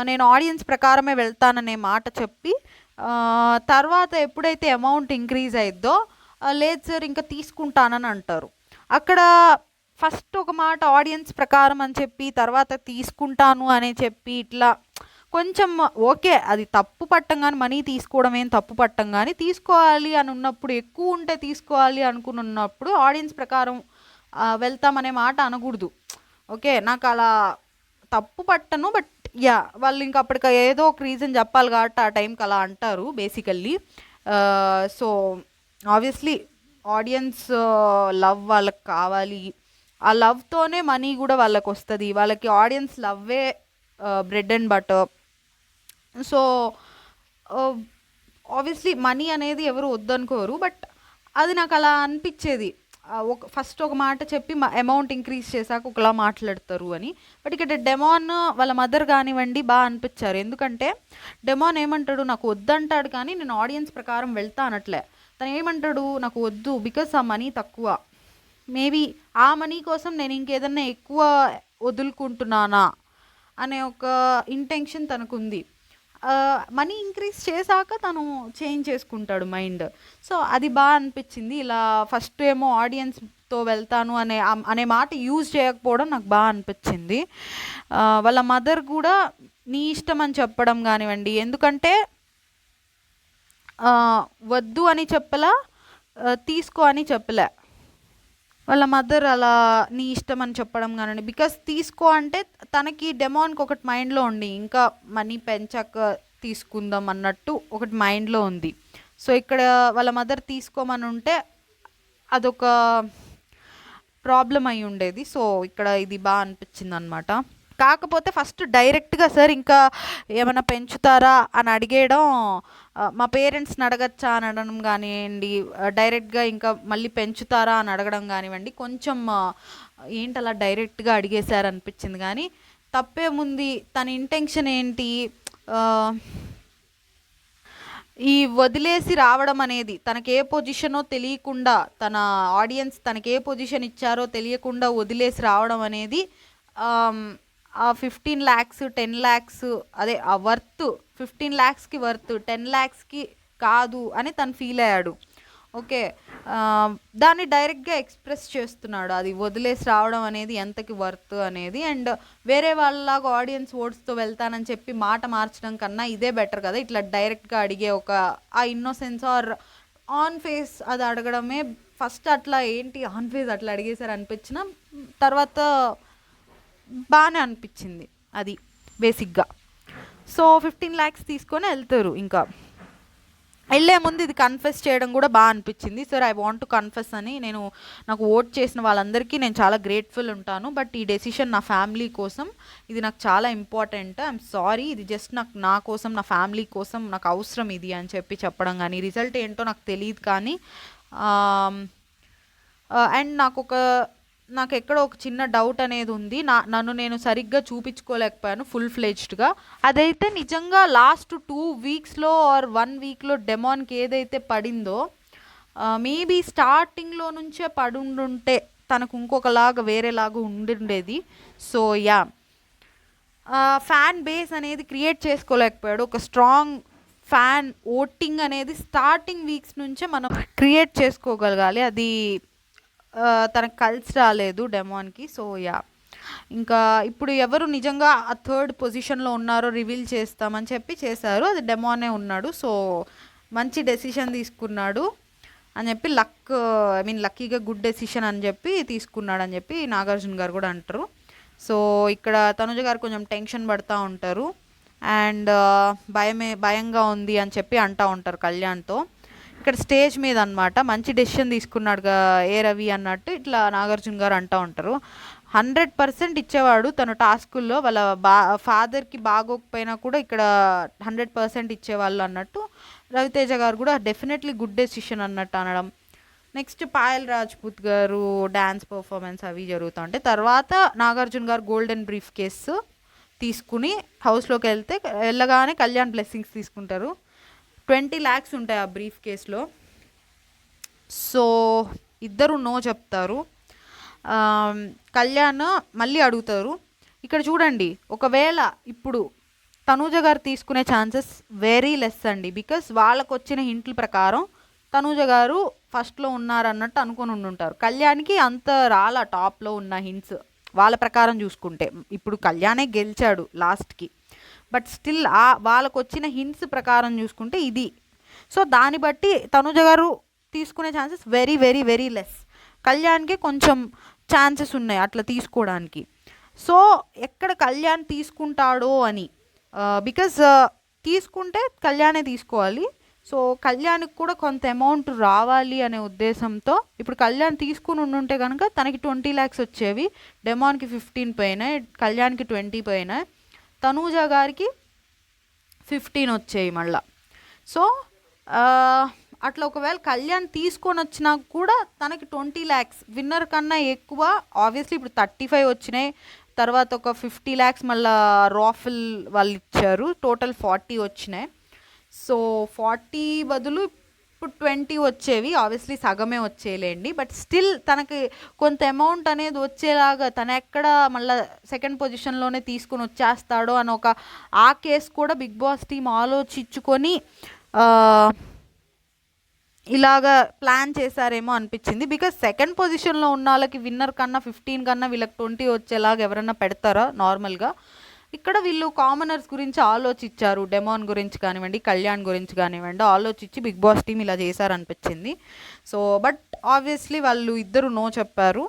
Speaker 1: నేను ఆడియన్స్ ప్రకారమే వెళ్తాననే మాట చెప్పి తర్వాత ఎప్పుడైతే అమౌంట్ ఇంక్రీజ్ అయిద్దో లేదు సార్ ఇంకా తీసుకుంటానని అంటారు. అక్కడ ఫస్ట్ ఒక మాట ఆడియన్స్ ప్రకారం అని చెప్పి తర్వాత తీసుకుంటాను అని చెప్పి ఇట్లా కొంచెం ఓకే అది తప్పు పట్టం కానీ మనీ తీసుకోవడం ఏం తప్పు పట్టం కానీ తీసుకోవాలి అని ఉన్నప్పుడు ఎక్కువ ఉంటే తీసుకోవాలి అనుకుని ఉన్నప్పుడు ఆడియన్స్ ప్రకారం వెళ్తామనే మాట అనకూడదు. ఓకే నాకు అలా తప్పు పట్టను. బట్ యా వాళ్ళు ఇంకా అప్పటికి ఏదో ఒక రీజన్ చెప్పాలి కాబట్టి ఆ టైంకి అలా అంటారు basically. So obviously audience love వాళ్ళకి కావాలి, ఆ లవ్తోనే మనీ కూడా వాళ్ళకి వస్తుంది. వాళ్ళకి ఆడియన్స్ లవ్వే bread and butter. So obviously money అనేది ఎవరు వద్దనుకోరు. బట్ అది నాకు అలా అనిపించేది. ఫస్ట్ ఒక మాట చెప్పి అమౌంట్ ఇంక్రీజ్ చేశాక ఒకలా మాట్లాడతారు అని. బట్ ఇక్కడ డెమాన్ వాళ్ళ మదర్ కానివ్వండి బాగా అనిపించారు. ఎందుకంటే డెమాన్ ఏమంటాడు నాకు వద్దంటాడు కానీ నేను ఆడియన్స్ ప్రకారం వెళ్తా అనట్లే. తను ఏమంటాడు నాకు వద్దు బికాస్ ఆ మనీ తక్కువ, మేబీ ఆ మనీ కోసం నేను ఇంకేదన్నా ఎక్కువ వదులుకుంటున్నానా అనే ఒక ఇంటెన్షన్ తనకుంది. మనీ ఇంక్రీజ్ చేశాక తను చేంజ్ చేసుకుంటాడు మైండ్. సో అది బాగా అనిపించింది. ఇలా ఫస్ట్ ఏమో ఆడియన్స్తో వెళ్తాను అనే మాట యూజ్ చేయకపోవడం నాకు బాగా అనిపించింది. వాళ్ళ మదర్ కూడా నీ ఇష్టం అని చెప్పడం కానివ్వండి, ఎందుకంటే వద్దు అని చెప్పలా, తీసుకో అని చెప్పలే. వాళ్ళ మదర్ అలా నీ ఇష్టం అని చెప్పడం కానండి. బికాస్ తీసుకో అంటే తనకి డెమాన్కి ఒకటి మైండ్లో ఉండి ఇంకా మనీ పెంచాక తీసుకుందాం అన్నట్టు ఒకటి మైండ్లో ఉంది. సో ఇక్కడ వాళ్ళ మదర్ తీసుకోమని ఉంటే అదొక ప్రాబ్లం అయి ఉండేది. సో ఇక్కడ ఇది బాగా అనిపించింది అనమాట. కాకపోతే ఫస్ట్ డైరెక్ట్గా సార్ ఇంకా ఏమైనా పెంచుతారా అని అడిగేయడం, మా పేరెంట్స్ని అడగచ్చా అని అడగడం కానివ్వండి, డైరెక్ట్గా ఇంకా మళ్ళీ పెంచుతారా అని అడగడం కానివ్వండి, కొంచెం ఏంటి అలా డైరెక్ట్గా అడిగేశారు అనిపించింది. కానీ తప్పేముంది, తన ఇంటెన్షన్ ఏంటి, ఈ వదిలేసి రావడం అనేది తనకి ఏ పొజిషనో తెలియకుండా, తన ఆడియన్స్ తనకి ఏ పొజిషన్ ఇచ్చారో తెలియకుండా వదిలేసి రావడం అనేది ఆ 15 lakhs 10 lakhs అదే ఆ వర్త్ 15 lakhsకి వర్త్ 10 lakhsకి కాదు అని తను ఫీల్ అయ్యాడు. ఓకే దాన్ని డైరెక్ట్గా ఎక్స్ప్రెస్ చేస్తున్నాడు, అది వదిలేసి రావడం అనేది ఎంతకి వర్త్ అనేది. అండ్ వేరే వాళ్ళలాగా ఆడియన్స్ ఓట్స్తో వెళ్తానని చెప్పి మాట మార్చడం కన్నా ఇదే బెటర్ కదా, ఇట్లా డైరెక్ట్గా అడిగే ఒక ఆ ఇన్నోసెన్స్ ఆర్ ఆన్ ఫేస్ అది అడగడమే. ఫస్ట్ అట్లా ఏంటి ఆన్ ఫేస్ అట్లా అడిగేసారు అనిపించిన తర్వాత బాగానే అనిపించింది అది బేసిక్గా. సో 15 lakhs తీసుకొని వెళ్తారు. ఇంకా వెళ్ళే ముందు ఇది కన్ఫెస్ చేయడం కూడా బాగా అనిపించింది. Sir I want to confess అని, నాకు ఓట్ చేసిన వాళ్ళందరికీ నేను చాలా గ్రేట్ఫుల్ ఉంటాను. బట్ ఈ డెసిషన్ నా ఫ్యామిలీ కోసం, ఇది నాకు చాలా ఇంపార్టెంట్, ఐఎమ్ సారీ, ఇది జస్ట్ నా కోసం నా ఫ్యామిలీ కోసం నాకు అవసరం ఇది అని చెప్పడం కానీ, రిజల్ట్ ఏంటో నాకు తెలియదు కానీ అండ్ నాకు ఎక్కడో ఒక చిన్న డౌట్ అనేది ఉంది, నన్ను నేను సరిగ్గా చూపించుకోలేకపోయాను ఫుల్ ఫ్లెడ్జ్డ్గా. అదైతే నిజంగా లాస్ట్ 2 weeksలో ఆర్ 1 weekలో డెమాన్కి ఏదైతే పడిందో మేబీ స్టార్టింగ్లో నుంచే పడుండుంటే తనకు ఇంకొకలాగా వేరేలాగా ఉండుండేది. సో యా, ఫ్యాన్ బేస్ అనేది క్రియేట్ చేసుకోలేకపోయాడు. ఒక స్ట్రాంగ్ ఫ్యాన్ ఓటింగ్ అనేది స్టార్టింగ్ వీక్స్ నుంచే మనం క్రియేట్ చేసుకోగలగాలి. అది తనకు కలిసి రాలేదు డెమాన్కి. సో యా, ఇంకా ఇప్పుడు ఎవరు నిజంగా ఆ థర్డ్ పొజిషన్లో ఉన్నారో రివీల్ చేస్తామని చెప్పి చేశారు. అది డెమానే ఉన్నాడు. సో మంచి డెసిషన్ తీసుకున్నాడు అని చెప్పి లక్కీగా గుడ్ డెసిషన్ అని చెప్పి తీసుకున్నాడు అని చెప్పి నాగార్జున గారు కూడా అంటారు. సో ఇక్కడ తనుజ గారు కొంచెం టెన్షన్ పడుతూ ఉంటారు అండ్ భయంగా ఉంది అని చెప్పి అంటూ ఉంటారు కళ్యాణ్తో. ఇక్కడ స్టేజ్ మీద అనమాట మంచి డెసిషన్ తీసుకున్నాడు ఏ రవి అన్నట్టు ఇట్లా నాగార్జున గారు అంటూ ఉంటారు. 100% ఇచ్చేవాడు తను టాస్కుల్లో, వాళ్ళ ఫాదర్కి బాగోకపోయినా కూడా ఇక్కడ 100% ఇచ్చేవాళ్ళు అన్నట్టు రవితేజ గారు కూడా డెఫినెట్లీ గుడ్ డెసిషన్ అన్నట్టు అనడం. నెక్స్ట్ పాయల్ రాజ్పూత్ గారు డ్యాన్స్ పర్ఫార్మెన్స్ అవి జరుగుతూ ఉంటాయి. తర్వాత నాగార్జున గారు గోల్డెన్ బ్రీఫ్ కేసు తీసుకుని హౌస్లోకి వెళ్ళగానే కళ్యాణ్ బ్లెస్సింగ్స్ తీసుకుంటారు. 20 lakhs ఉంటాయి ఆ బ్రీఫ్ కేసులో. సో ఇద్దరు నో చెప్తారు. కళ్యాణ్ మళ్ళీ అడుగుతారు. ఇక్కడ చూడండి, ఒకవేళ ఇప్పుడు తనూజ గారు తీసుకునే ఛాన్సెస్ వెరీ లెస్ అండి. బికాస్ వాళ్ళకు వచ్చిన హింట్ల ప్రకారం తనూజ గారు ఫస్ట్లో ఉన్నారన్నట్టు అనుకుని ఉండుంటారు. కళ్యాణ్కి అంత రాలా టాప్లో ఉన్న హింట్స్ వాళ్ళ ప్రకారం చూసుకుంటే. ఇప్పుడు కళ్యాణే గెలిచాడు లాస్ట్కి, బట్ స్టిల్ వాళ్ళకు వచ్చిన హింట్స్ ప్రకారం చూసుకుంటే ఇది. సో దాన్ని బట్టి తనూజ గారు తీసుకునే chances very very very less. కళ్యాణ్కి కొంచెం ఛాన్సెస్ ఉన్నాయి అట్లా తీసుకోవడానికి. సో ఎక్కడ కళ్యాణ్ తీసుకుంటాడో అని, బికాజ్ తీసుకుంటే కళ్యాణే తీసుకోవాలి. సో కళ్యాణ్కి కూడా కొంత అమౌంట్ రావాలి అనే ఉద్దేశంతో ఇప్పుడు కళ్యాణ్ తీసుకుని ఉండుంటే కనుక తనకి 20 lakhs వచ్చేవి. డెమాన్కి 15 పోయినాయి, కళ్యాణ్కి 20 పోయినాయి, తనూజ గారికి 15 వచ్చాయి మళ్ళా. సో అట్లా ఒకవేళ కళ్యాణ్ తీసుకొని వచ్చినా కూడా తనకి 20 lakhs విన్నర్ కన్నా ఎక్కువ. ఆబ్వియస్లీ ఇప్పుడు 35 వచ్చినాయి, తర్వాత ఒక 50 lakhs మళ్ళీ రాఫిల్ వాళ్ళు ఇచ్చారు, టోటల్ 40 వచ్చినాయి. సో 40 బదులు ఇప్పుడు 20 వచ్చేవి. ఆబ్వియస్లీ సగమే వచ్చేయలేండి, బట్ స్టిల్ తనకి కొంత అమౌంట్ అనేది వచ్చేలాగా తను ఎక్కడ మళ్ళీ సెకండ్ పొజిషన్లోనే తీసుకొని వచ్చేస్తాడో అని ఆ కేసు కూడా బిగ్ బాస్ టీం ఆలోచించుకొని ఇలాగా ప్లాన్ చేశారేమో అనిపించింది. బికాజ్ సెకండ్ పొజిషన్లో ఉన్న వాళ్ళకి విన్నర్ కన్నా 15 కన్నా వీళ్ళకి 20 వచ్చేలాగా ఎవరైనా పెడతారా నార్మల్గా? ఇక్కడ వీళ్ళు కామనర్స్ గురించి ఆలోచించారు, డెమాన్ గురించి కానివ్వండి, కళ్యాణ్ గురించి కానివ్వండి, ఆలోచించి బిగ్ బాస్ టీం ఇలా చేశారనిపించింది. సో బట్ ఆబ్వియస్లీ వాళ్ళు ఇద్దరు నో చెప్పారు.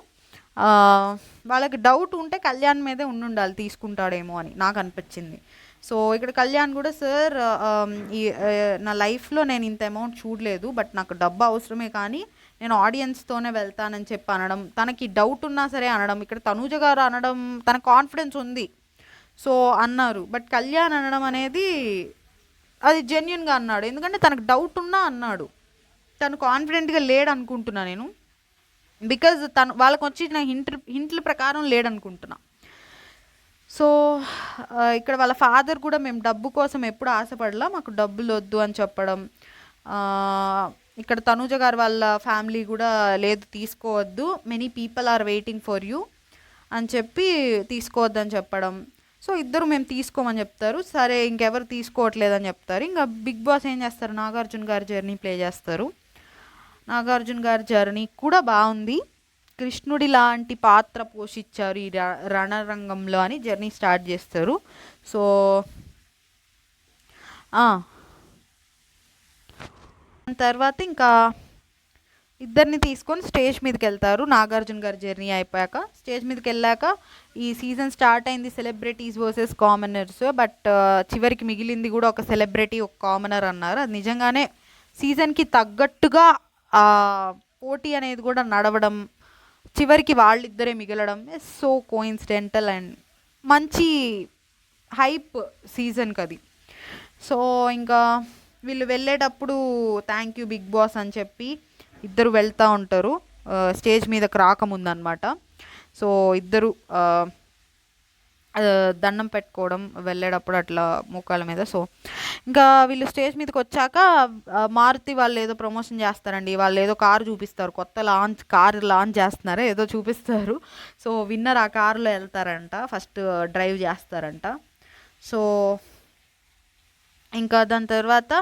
Speaker 1: వాళ్ళకి డౌట్ ఉంటే కళ్యాణ్ మీదే ఉండాలి తీసుకుంటాడేమో అని నాకు అనిపించింది. సో ఇక్కడ కళ్యాణ్ కూడా సార్ నా లైఫ్లో నేను ఇంత అమౌంట్ చూడలేదు, బట్ నాకు డబ్బు అవసరమే కానీ నేను ఆడియన్స్తోనే వెళ్తానని చెప్పి అనడం, తనకి డౌట్ ఉన్నా సరే అనడం. ఇక్కడ తనూజ గారు అనడం తన కాన్ఫిడెన్స్ ఉంది సో అన్నారు, బట్ కళ్యాణ్ అనడం అనేది అది జెన్యున్గా అన్నాడు. ఎందుకంటే తనకు డౌట్ ఉన్నా అన్నాడు, తను కాన్ఫిడెంట్గా లేడు అనుకుంటున్నా నేను. బికాజ్ వాళ్ళకి వచ్చిన హింట్ల ప్రకారం లేడనుకుంటున్నా. సో ఇక్కడ వాళ్ళ ఫాదర్ కూడా మేము డబ్బు కోసం ఎప్పుడు ఆశపడలా, మాకు డబ్బులు వద్దు అని చెప్పడం. ఇక్కడ తనూజ గారు వాళ్ళ ఫ్యామిలీ కూడా లేదు తీసుకోవద్దు, many people are waiting for you అని చెప్పి తీసుకోవద్దని చెప్పడం. సో ఇద్దరు మేము తీసుకోమని చెప్తారు, సరే ఇంకెవరు తీసుకోవట్లేదని చెప్తారు. ఇంకా బిగ్ బాస్ ఏం చేస్తారు, నాగార్జున గారి జర్నీ ప్లే చేస్తారు. నాగార్జున గారి జర్నీ కూడా బాగుంది, కృష్ణుడి లాంటి పాత్ర పోషించారు ఈ రణరంగంలో అని జర్నీ స్టార్ట్ చేస్తారు. సో తర్వాత ఇంకా ఇద్దరిని తీసుకొని స్టేజ్ మీదకి వెళ్తారు. నాగార్జున గారి జర్నీ అయిపోయాక స్టేజ్ మీదకి వెళ్ళాక ఈ సీజన్ స్టార్ట్ అయింది సెలబ్రిటీస్ వర్సెస్ కామనర్స్, బట్ చివరికి మిగిలింది కూడా ఒక సెలబ్రిటీ ఒక కామనర్ అన్నారు. అది నిజంగానే సీజన్కి తగ్గట్టుగా పోటీ అనేది కూడా నడవడం, చివరికి వాళ్ళిద్దరే మిగలడం సో కోఇన్సిడెంటల్ అండ్ మంచి హైప్ సీజన్కి అది. సో ఇంకా వీళ్ళు వెళ్ళేటప్పుడు థ్యాంక్ యూ బిగ్ బాస్ అని చెప్పి ఇద్దరు వెళ్తూ ఉంటారు, స్టేజ్ మీదకి రాకముందనమాట. సో ఇద్దరు దండం పెట్టుకోవడం వెళ్ళేటప్పుడు అట్లా మోకాళ్ళ మీద. సో ఇంకా వీళ్ళు స్టేజ్ మీదకి వచ్చాక మారుతి వాళ్ళు ఏదో ప్రమోషన్ చేస్తారండి. వాళ్ళు ఏదో కారు చూపిస్తారు, కొత్త కారు లాంచ్ చేస్తున్నారు, ఏదో చూపిస్తారు. సో విన్నర్ ఆ కారులో వెళ్తారంట, ఫస్ట్ డ్రైవ్ చేస్తారంట. సో ఇంకా దాని తర్వాత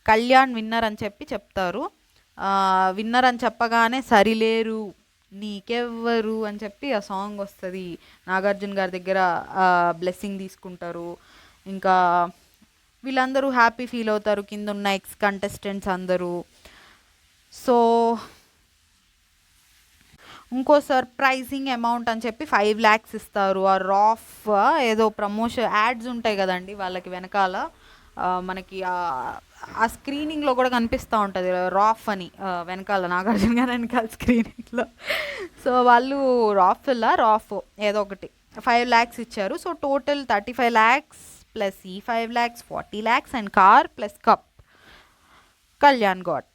Speaker 1: కళ్యాణ్ విన్నర్ అని చెప్తారు. విన్నర్ అని చెప్పగానే సరిలేరు నీకెవ్వరు అని చెప్పి ఆ సాంగ్ వస్తుంది. నాగార్జున గారి దగ్గర బ్లెస్సింగ్ తీసుకుంటారు. ఇంకా వీళ్ళందరూ హ్యాపీ ఫీల్ అవుతారు, కింద ఉన్న ఎక్స్ కంటెస్టెంట్స్ అందరూ. సో ఇంకో సర్ప్రైజింగ్ అమౌంట్ అని చెప్పి 5 lakhs ఇస్తారు. ఆ రాఫ్ ఏదో ప్రమోషన్ యాడ్స్ ఉంటాయి కదండి వాళ్ళకి వెనకాల, మనకి ఆ స్క్రీనింగ్లో కూడా కనిపిస్తూ ఉంటుంది రాఫ్ అని, వెనకాల నాగార్జున గారి వెనకాల స్క్రీనింగ్లో. సో వాళ్ళు రాఫ్ ఏదో ఒకటి 5 lakhs ఇచ్చారు. సో టోటల్ 35 lakhs ప్లస్ ఈ 5 lakhs 40 lakhs and car plus cup Kalyan got.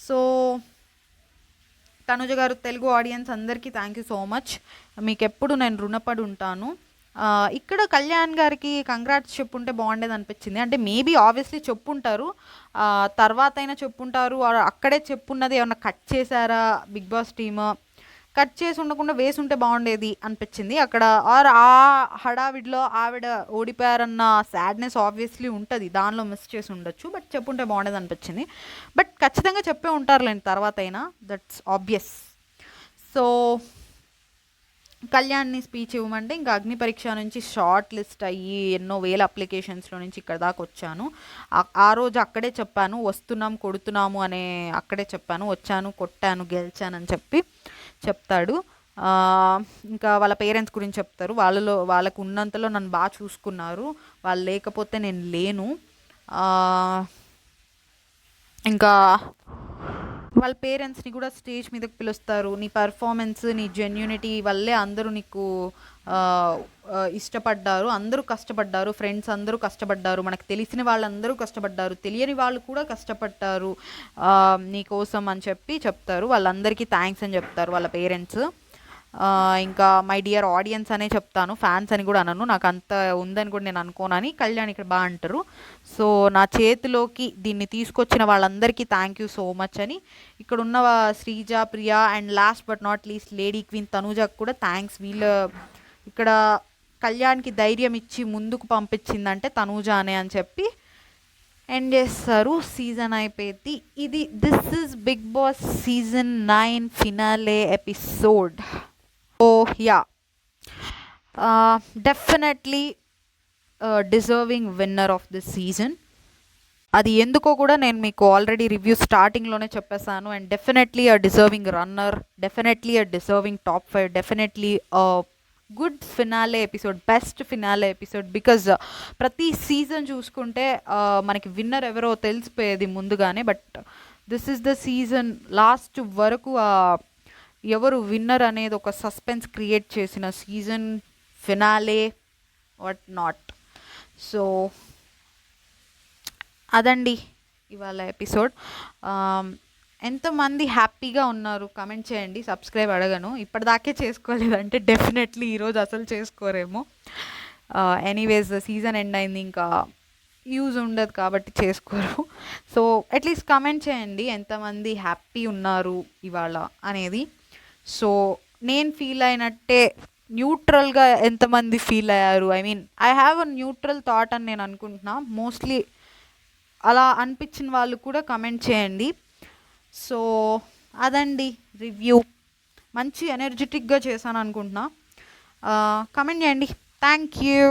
Speaker 1: So Tanuja గారు, తెలుగు ఆడియన్స్ అందరికీ థ్యాంక్ యూ సో మచ్. మీకు ఎప్పుడు నేను రుణపడి ఉంటాను. ఇక్కడ కళ్యాణ్ గారికి కంగ్రాట్స్ చెప్పుంటే బాగుండేది అనిపించింది. అంటే మేబీ ఆబ్వియస్లీ చెప్పుంటారు, తర్వాత అయినా చెప్పుంటారు, అక్కడే చెప్పున్నది ఏమన్నా కట్ చేశారా బిగ్ బాస్ టీమ్, కట్ చేసి ఉండకుండా వేసి ఉంటే బాగుండేది అనిపించింది అక్కడ. ఆ హడావిడిలో ఆవిడ ఓడిపోయారన్న సాడ్నెస్ ఆబ్వియస్లీ ఉంటుంది, దానిలో మిస్ చేసి ఉండొచ్చు, బట్ చెప్పుంటే బాగుండేది అనిపించింది. బట్ ఖచ్చితంగా చెప్పే ఉంటారులేండి తర్వాత అయినా, దట్స్ ఆబ్వియస్. సో కళ్యాణ్ని స్పీచ్ ఇవ్వమంటే ఇంకా అగ్ని పరీక్ష నుంచి షార్ట్ లిస్ట్ అయ్యి ఎన్నో వేల అప్లికేషన్స్లో నుంచి ఇక్కడ దాకా వచ్చాను. ఆ రోజు అక్కడే చెప్పాను వస్తున్నాం కొడుతున్నాము అనే, అక్కడే చెప్పాను వచ్చాను కొట్టాను గెలిచానని చెప్పి చెప్తాడు. ఇంకా వాళ్ళ పేరెంట్స్ గురించి చెప్తారు, వాళ్ళకు ఉన్నంతలో నన్ను బాగా చూసుకున్నారు, వాళ్ళు లేకపోతే నేను లేను. ఇంకా వాళ్ళ పేరెంట్స్ని కూడా స్టేజ్ మీదకి పిలుస్తారు. నీ పర్ఫార్మెన్స్, నీ జెన్యూనిటీ వల్లే అందరూ నీకు ఇష్టపడ్డారు, అందరూ కష్టపడ్డారు, ఫ్రెండ్స్ అందరూ కష్టపడ్డారు, మనకు తెలిసిన వాళ్ళందరూ కష్టపడ్డారు, తెలియని వాళ్ళు కూడా కష్టపడ్డారు నీ కోసం అని చెప్పి చెప్తారు. వాళ్ళందరికీ థ్యాంక్స్ అని చెప్తారు వాళ్ళ పేరెంట్స్. ఇంకా మై డియర్ ఆడియన్స్ అనే చెప్తాను, ఫ్యాన్స్ అని కూడా అనను, నాకు అంత ఉందని కూడా నేను అనుకోనని కళ్యాణ్ ఇక్కడ బాగా అంటారు. సో నా చేతిలోకి దీన్ని తీసుకొచ్చిన వాళ్ళందరికీ థ్యాంక్ యూ సో మచ్ అని ఇక్కడ ఉన్న Sreeja, Priya and last but not least lady queen తనూజకు కూడా థ్యాంక్స్. వీళ్ళు ఇక్కడ కళ్యాణ్కి ధైర్యం ఇచ్చి ముందుకు పంపించిందంటే తనూజానే అని చెప్పి ఎండ్ చేస్తారు. సీజన్ అయిపోయింది. ఇది this is Bigg Boss season 9 finale episode. Oh yeah, definitely deserving winner of this season. అది ఎందుకో కూడా నేను మీకు ఆల్రెడీ రివ్యూ స్టార్టింగ్లోనే చెప్పేశాను. And definitely a deserving runner, definitely a deserving top 5, definitely good finale episode, best finale episode. Because ప్రతి season చూసుకుంటే మనకి విన్నర్ ఎవరో తెలిసిపోయేది ముందుగానే, but this is the season last వరకు ఎవరు విన్నర్ అనేది ఒక సస్పెన్స్ క్రియేట్ చేసిన season finale what not. So అదండి ఇవాళ ఎపిసోడ్. ఎంతమంది హ్యాపీగా ఉన్నారు కమెంట్ చేయండి. సబ్స్క్రైబ్ అడగను, ఇప్పటిదాకే చేసుకోలేదంటే డెఫినెట్లీ ఈరోజు అసలు చేసుకోరేమో. ఎనీవేస్ సీజన్ ఎండ్ అయింది, ఇంకా యూజ్ ఉండదు కాబట్టి చేసుకోరు. సో అట్లీస్ట్ కమెంట్ చేయండి ఎంతమంది హ్యాపీ ఉన్నారు ఇవాళ అనేది. సో నేను ఫీల్ అయినట్టే న్యూట్రల్గా ఎంతమంది ఫీల్ అయ్యారు, I mean I have a neutral thought అని నేను అనుకుంటున్నా. మోస్ట్లీ అలా అనిపించిన వాళ్ళు కూడా కమెంట్ చేయండి. సో అదండి రివ్యూ, మంచి ఎనర్జెటిక్గా చేశాను అనుకుంటున్నా. కమెంట్ చేయండి. Thank you.